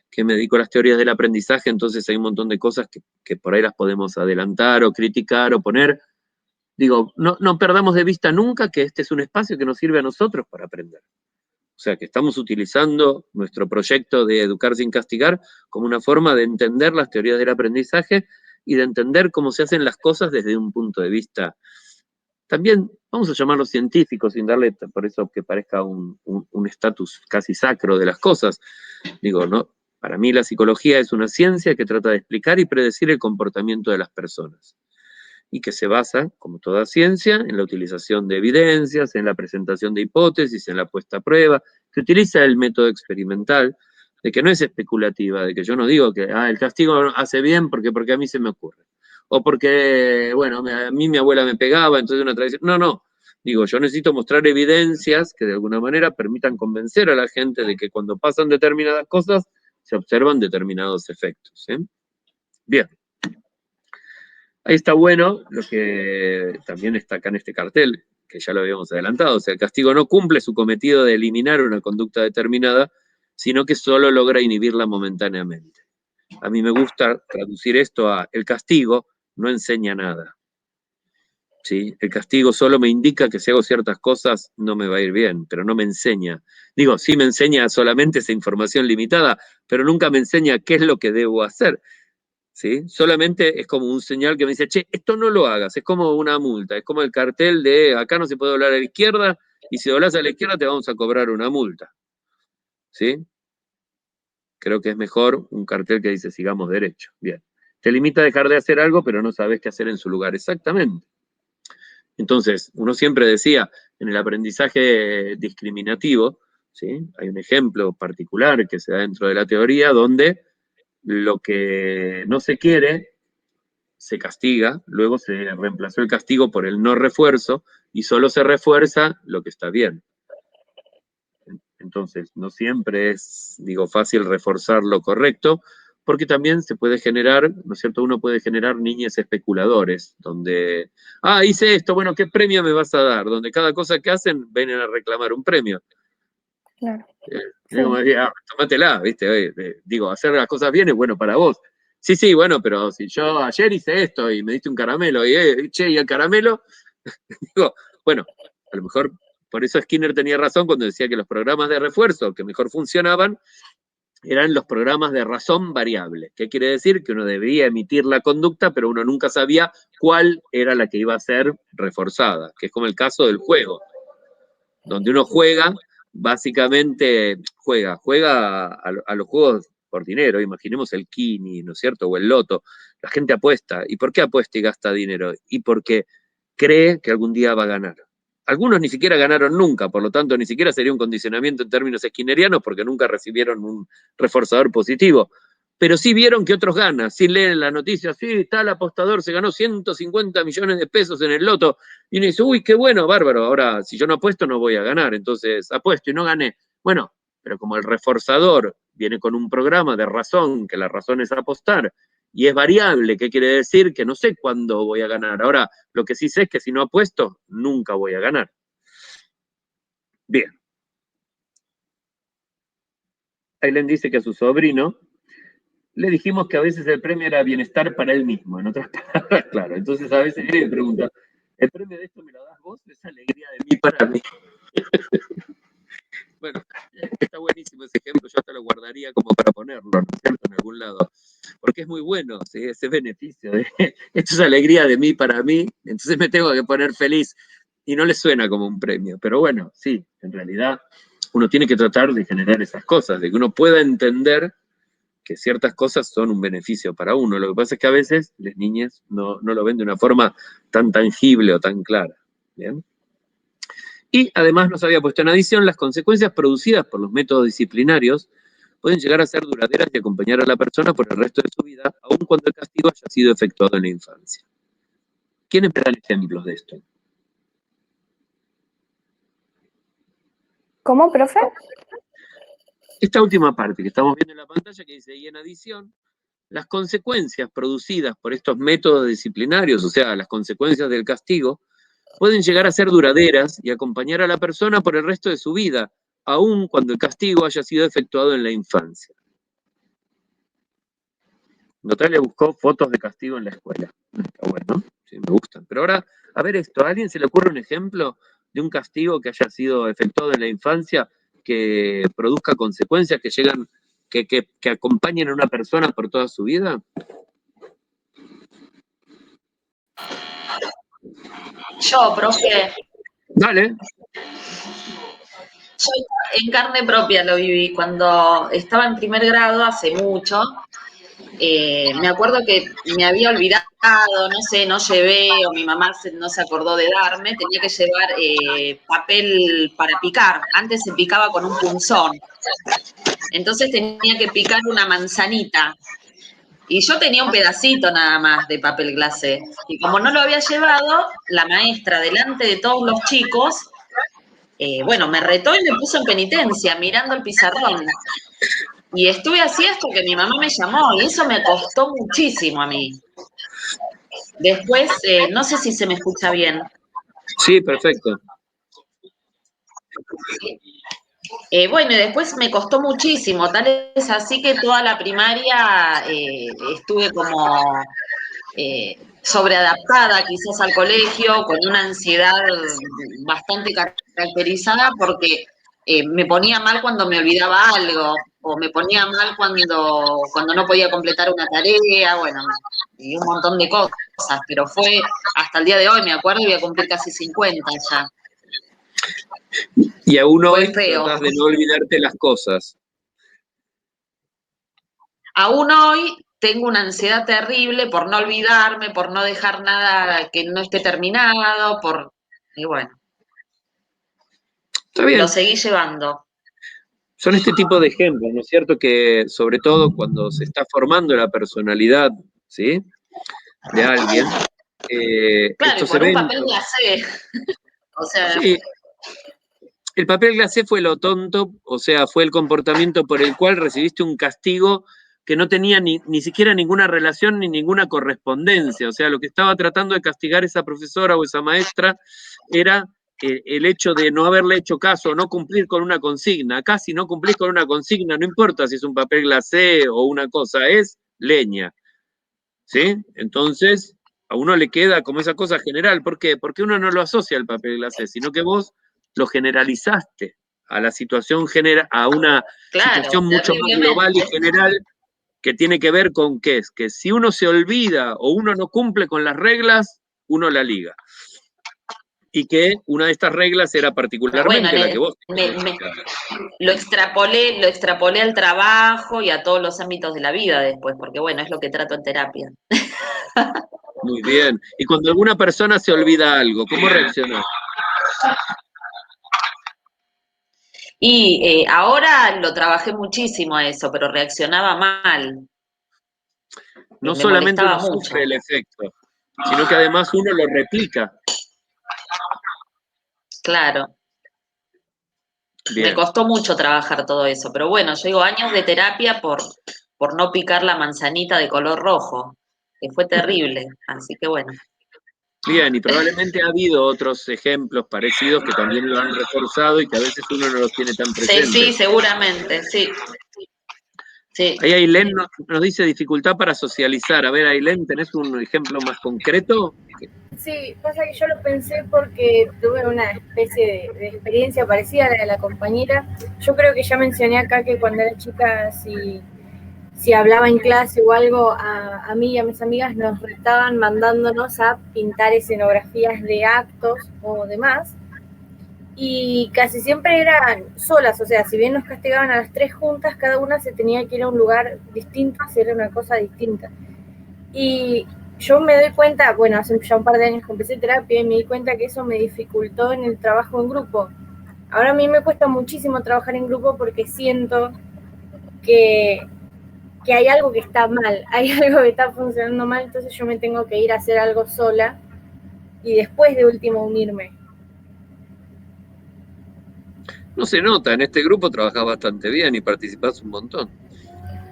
que me dedico a las teorías del aprendizaje, entonces hay un montón de cosas que por ahí las podemos adelantar o criticar o poner. Digo, no perdamos de vista nunca que este es un espacio que nos sirve a nosotros para aprender. O sea, que estamos utilizando nuestro proyecto de Educar sin Castigar como una forma de entender las teorías del aprendizaje y de entender cómo se hacen las cosas desde un punto de vista, también vamos a llamarlo científico, sin darle por eso que parezca un estatus casi sacro de las cosas. Digo, no, para mí la psicología es una ciencia que trata de explicar y predecir el comportamiento de las personas y que se basa, como toda ciencia, en la utilización de evidencias, en la presentación de hipótesis, en la puesta a prueba, que utiliza el método experimental, de que no es especulativa, de que yo no digo que el castigo hace bien porque a mí se me ocurre, o porque, bueno, a mí mi abuela me pegaba, entonces una tradición. No, digo, yo necesito mostrar evidencias que de alguna manera permitan convencer a la gente de que cuando pasan determinadas cosas se observan determinados efectos. Bien. Ahí está bueno lo que también está acá en este cartel, que ya lo habíamos adelantado. O sea, el castigo no cumple su cometido de eliminar una conducta determinada, sino que solo logra inhibirla momentáneamente. A mí me gusta traducir esto a el castigo no enseña nada. ¿Sí? El castigo solo me indica que si hago ciertas cosas no me va a ir bien, pero no me enseña. Digo, sí me enseña solamente esa información limitada, pero nunca me enseña qué es lo que debo hacer. ¿Sí? Solamente es como un señal que me dice, che, esto no lo hagas, es como una multa, es como el cartel de acá no se puede doblar a la izquierda y si doblas a la izquierda te vamos a cobrar una multa. ¿Sí? Creo que es mejor un cartel que dice sigamos derecho. Bien. Te limita a dejar de hacer algo, pero no sabes qué hacer en su lugar. Exactamente. Entonces, uno siempre decía, en el aprendizaje discriminativo, ¿sí? Hay un ejemplo particular que se da dentro de la teoría donde lo que no se quiere se castiga, luego se reemplazó el castigo por el no refuerzo y solo se refuerza lo que está bien. Entonces, no siempre es, digo, fácil reforzar lo correcto, porque también se puede generar, ¿no es cierto? Uno puede generar niños especuladores, donde, hice esto, bueno, ¿qué premio me vas a dar? Donde cada cosa que hacen vienen a reclamar un premio. Claro. Sí. Como decía, tómatela, ¿viste? Digo, hacer las cosas bien es bueno para vos. Sí, bueno, pero si yo ayer hice esto y me diste un caramelo, y y el caramelo, digo, bueno, a lo mejor por eso Skinner tenía razón cuando decía que los programas de refuerzo que mejor funcionaban eran los programas de razón variable. ¿Qué quiere decir? Que uno debía emitir la conducta, pero uno nunca sabía cuál era la que iba a ser reforzada, que es como el caso del juego, donde uno juega, básicamente juega a los juegos por dinero, imaginemos el Kini, ¿no es cierto? O el Loto. La gente apuesta. ¿Y por qué apuesta y gasta dinero? Y porque cree que algún día va a ganar. Algunos ni siquiera ganaron nunca, por lo tanto ni siquiera sería un condicionamiento en términos skinnerianos porque nunca recibieron un reforzador positivo. Pero sí vieron que otros ganan, sí leen la noticia, sí, tal apostador se ganó 150 millones de pesos en el loto, y uno dice, uy, qué bueno, bárbaro, ahora si yo no apuesto no voy a ganar, entonces apuesto y no gané. Bueno, pero como el reforzador viene con un programa de razón, que la razón es apostar, y es variable, ¿qué quiere decir? Que no sé cuándo voy a ganar. Ahora, lo que sí sé es que si no apuesto, nunca voy a ganar. Bien. Aileen dice que a su sobrino le dijimos que a veces el premio era bienestar para él mismo, en otras palabras, claro. Entonces a veces viene y me pregunta, ¿el premio de esto me lo das vos? Es alegría de mí para mí. Bueno, está buenísimo ese ejemplo, yo hasta lo guardaría como para ponerlo, ¿no es cierto?, en algún lado. Porque es muy bueno, ¿sí? Ese beneficio de esto es alegría de mí para mí, entonces me tengo que poner feliz. Y no le suena como un premio, pero bueno, sí, en realidad uno tiene que tratar de generar esas cosas, de que uno pueda entender que ciertas cosas son un beneficio para uno. Lo que pasa es que a veces las niñas no lo ven de una forma tan tangible o tan clara. ¿Bien? Y además nos había puesto en adición, las consecuencias producidas por los métodos disciplinarios pueden llegar a ser duraderas y acompañar a la persona por el resto de su vida, aun cuando el castigo haya sido efectuado en la infancia. ¿Quiénes me dan ejemplos de esto? ¿Cómo, profe? Esta última parte que estamos viendo en la pantalla que dice, y en adición, las consecuencias producidas por estos métodos disciplinarios, o sea, las consecuencias del castigo, pueden llegar a ser duraderas y acompañar a la persona por el resto de su vida, aun cuando el castigo haya sido efectuado en la infancia. Natalia buscó fotos de castigo en la escuela. Está bueno, sí, me gustan. Pero ahora, a ver esto, ¿a alguien se le ocurre un ejemplo de un castigo que haya sido efectuado en la infancia que produzca consecuencias que llegan, que acompañen a una persona por toda su vida? Yo, profe. Dale. Yo en carne propia lo viví. Cuando estaba en primer grado, hace mucho, me acuerdo que me había olvidado, no sé, no llevé, o mi mamá no se acordó de darme, tenía que llevar papel para picar. Antes se picaba con un punzón. Entonces tenía que picar una manzanita. Y yo tenía un pedacito nada más de papel glacé. Y como no lo había llevado, la maestra, delante de todos los chicos, bueno, me retó y me puso en penitencia, mirando el pizarrón. Y estuve así hasta que mi mamá me llamó, y eso me costó muchísimo a mí. Después, no sé si se me escucha bien. Sí, perfecto. Bueno, y después me costó muchísimo, tal es así que toda la primaria estuve como sobreadaptada quizás al colegio, con una ansiedad bastante caracterizada porque me ponía mal cuando me olvidaba algo, o me ponía mal cuando no podía completar una tarea, bueno, y un montón de cosas, pero fue hasta el día de hoy, me acuerdo, y voy a cumplir casi 50 ya. Y aún hoy feo. tratás de no olvidarte las cosas. Aún hoy tengo una ansiedad terrible por no olvidarme, por no dejar nada que no esté terminado, y bueno. Está bien. Lo seguí llevando. Son este tipo de ejemplos, ¿no es cierto? Que sobre todo cuando se está formando la personalidad, ¿sí?, de alguien. Claro, estos y por eventos, un papel glacé. O sea. Sí. El papel glacé fue lo tonto, o sea, fue el comportamiento por el cual recibiste un castigo que no tenía ni siquiera ninguna relación ni ninguna correspondencia. O sea, lo que estaba tratando de castigar esa profesora o esa maestra era el hecho de no haberle hecho caso, no cumplir con una consigna. Acá si no cumplís con una consigna, no importa si es un papel glacé o una cosa, es leña. ¿Sí? Entonces, a uno le queda como esa cosa general. ¿Por qué? Porque uno no lo asocia al papel glacé, sino que vos lo generalizaste a la situación a una situación mucho más global y general que tiene que ver con qué es, que si uno se olvida o uno no cumple con las reglas, uno la liga. Y que una de estas reglas era particularmente la que vos... Lo extrapolé al trabajo y a todos los ámbitos de la vida después, porque bueno, es lo que trato en terapia. Muy bien. Y cuando alguna persona se olvida algo, ¿cómo reaccionás? Y ahora lo trabajé muchísimo a eso, pero reaccionaba mal. No solamente uno sufre el efecto, sino que además uno lo replica. Claro. Bien. Me costó mucho trabajar todo eso, pero bueno, yo digo años de terapia por no picar la manzanita de color rojo, que fue terrible, así que bueno. Bien, y probablemente ha habido otros ejemplos parecidos que también lo han reforzado y que a veces uno no los tiene tan presentes. Sí, seguramente, sí. Sí. Ahí Ailén nos dice dificultad para socializar. A ver, Ailén, ¿tenés un ejemplo más concreto? Sí, pasa que yo lo pensé porque tuve una especie de experiencia parecida a la de la compañera. Yo creo que ya mencioné acá que cuando era chica, si hablaba en clase o algo, a mí y a mis amigas nos retaban mandándonos a pintar escenografías de actos o demás. y casi siempre eran solas, o sea, si bien nos castigaban a las 3 juntas, cada una se tenía que ir a un lugar distinto a hacer una cosa distinta. Y yo me doy cuenta, bueno, hace ya un par de años que empecé terapia y me di cuenta que eso me dificultó en el trabajo en grupo. Ahora a mí me cuesta muchísimo trabajar en grupo porque siento que hay algo que está mal, hay algo que está funcionando mal, entonces yo me tengo que ir a hacer algo sola y después de último unirme. No se nota, en este grupo trabajás bastante bien y participás un montón.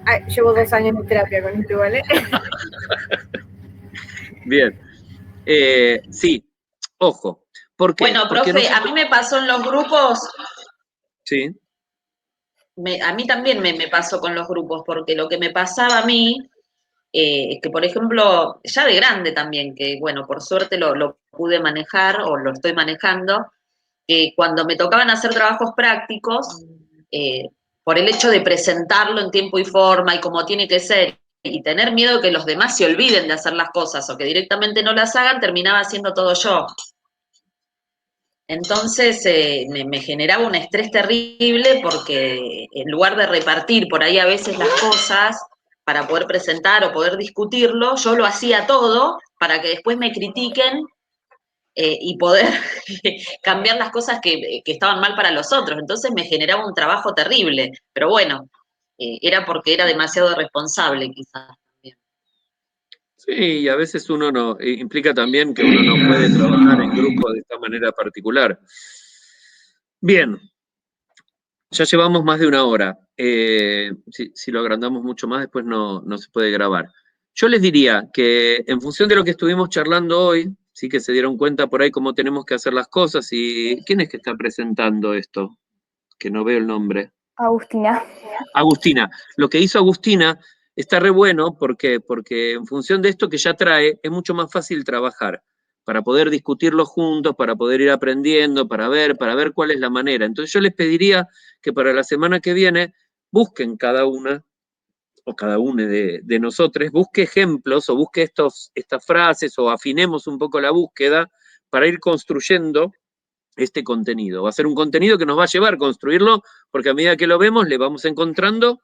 Ay, llevo 2 años de terapia con esto igual, ¿eh? Bien. Sí, ojo. ¿Por qué? Bueno, Porque profe, a mí me pasó en los grupos, Sí. a mí también me pasó con los grupos, porque lo que me pasaba a mí, que por ejemplo, ya de grande también, que bueno, por suerte lo pude manejar o lo estoy manejando, que cuando me tocaban hacer trabajos prácticos, por el hecho de presentarlo en tiempo y forma y como tiene que ser, y tener miedo de que los demás se olviden de hacer las cosas o que directamente no las hagan, terminaba haciendo todo yo. Entonces me generaba un estrés terrible porque en lugar de repartir por ahí a veces las cosas para poder presentar o poder discutirlo, yo lo hacía todo para que después me critiquen y poder cambiar las cosas que estaban mal para los otros. Entonces me generaba un trabajo terrible, pero bueno, era porque era demasiado responsable quizás también. Sí, y a veces uno no, implica también que uno no puede trabajar en grupo de esta manera particular. Bien, ya llevamos más de una hora. Si lo agrandamos mucho más, después no se puede grabar. Yo les diría que en función de lo que estuvimos charlando hoy, sí que se dieron cuenta por ahí cómo tenemos que hacer las cosas. ¿Y quién es que está presentando esto? Que no veo el nombre. Agustina. Agustina. Lo que hizo Agustina está re bueno porque en función de esto que ya trae, es mucho más fácil trabajar, para poder discutirlo juntos, para poder ir aprendiendo, para ver cuál es la manera. Entonces yo les pediría que para la semana que viene busquen cada una, o cada uno de nosotros, busque ejemplos o busque estas frases o afinemos un poco la búsqueda para ir construyendo este contenido. Va a ser un contenido que nos va a llevar a construirlo, porque a medida que lo vemos le vamos encontrando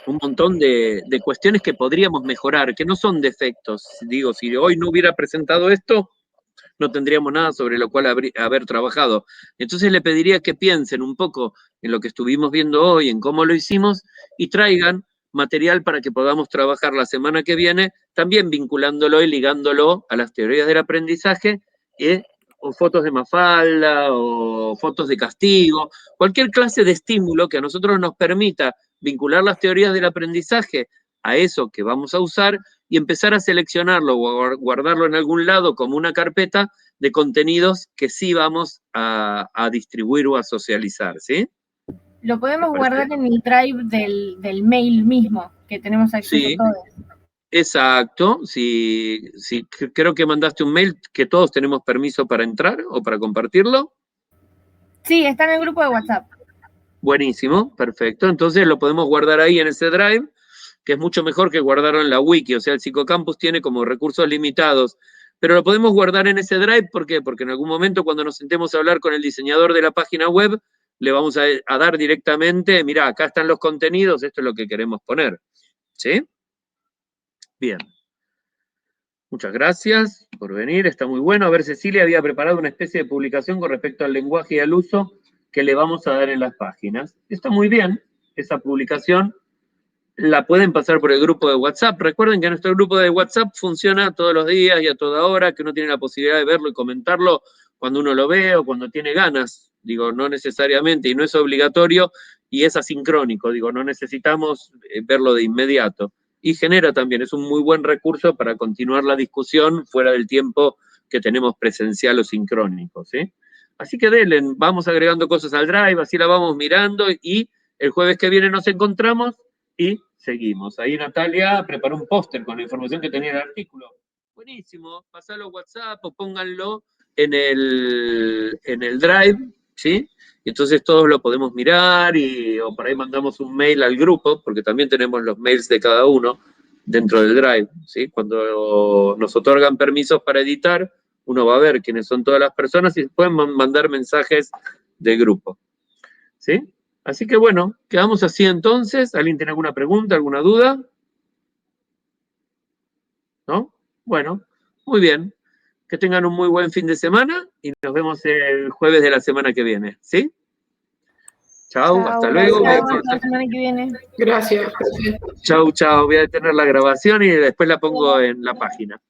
un montón de cuestiones que podríamos mejorar, que no son defectos. Digo, si hoy no hubiera presentado esto, no tendríamos nada sobre lo cual haber trabajado. Entonces le pediría que piensen un poco en lo que estuvimos viendo hoy, en cómo lo hicimos, y traigan material para que podamos trabajar la semana que viene, también vinculándolo y ligándolo a las teorías del aprendizaje, o fotos de Mafalda, o fotos de castigo, cualquier clase de estímulo que a nosotros nos permita vincular las teorías del aprendizaje a eso que vamos a usar y empezar a seleccionarlo o guardarlo en algún lado como una carpeta de contenidos que sí vamos a distribuir o a socializar, ¿sí? Lo podemos guardar en el drive del mail mismo, que tenemos acceso Sí, todos. exacto. Sí, creo que mandaste un mail que todos tenemos permiso para entrar o para compartirlo. Sí, está en el grupo de WhatsApp. Buenísimo, perfecto. Entonces lo podemos guardar ahí en ese drive, que es mucho mejor que guardarlo en la wiki. O sea, el Psicocampus tiene como recursos limitados, pero lo podemos guardar en ese drive. ¿Por qué? Porque en algún momento cuando nos sentemos a hablar con el diseñador de la página web, le vamos a dar directamente, mirá, acá están los contenidos, esto es lo que queremos poner. ¿Sí? Bien. Muchas gracias por venir, está muy bueno. A ver, Cecilia había preparado una especie de publicación con respecto al lenguaje y al uso que le vamos a dar en las páginas. Está muy bien esa publicación. La pueden pasar por el grupo de WhatsApp. Recuerden que nuestro grupo de WhatsApp funciona todos los días y a toda hora, que uno tiene la posibilidad de verlo y comentarlo cuando uno lo ve o cuando tiene ganas. Digo, no necesariamente, y no es obligatorio, y es asincrónico. Digo, no necesitamos verlo de inmediato. Y genera también, es un muy buen recurso para continuar la discusión fuera del tiempo que tenemos presencial o sincrónico, ¿sí? Así que denle, vamos agregando cosas al drive, así la vamos mirando, y el jueves que viene nos encontramos y seguimos. Ahí Natalia preparó un póster con la información que tenía el artículo. Buenísimo, pasalo a WhatsApp o pónganlo en el Drive, ¿sí? Y entonces todos lo podemos mirar o por ahí mandamos un mail al grupo, porque también tenemos los mails de cada uno dentro del Drive, ¿sí? Cuando nos otorgan permisos para editar, uno va a ver quiénes son todas las personas y pueden mandar mensajes de grupo. ¿Sí? Así que bueno, quedamos así entonces. ¿Alguien tiene alguna pregunta, alguna duda? ¿No? Bueno, muy bien. Que tengan un muy buen fin de semana y nos vemos el jueves de la semana que viene. ¿Sí? Chau, hasta luego. Hasta la semana que viene. Gracias. Chau, chau. Voy a detener la grabación y después la pongo en la página.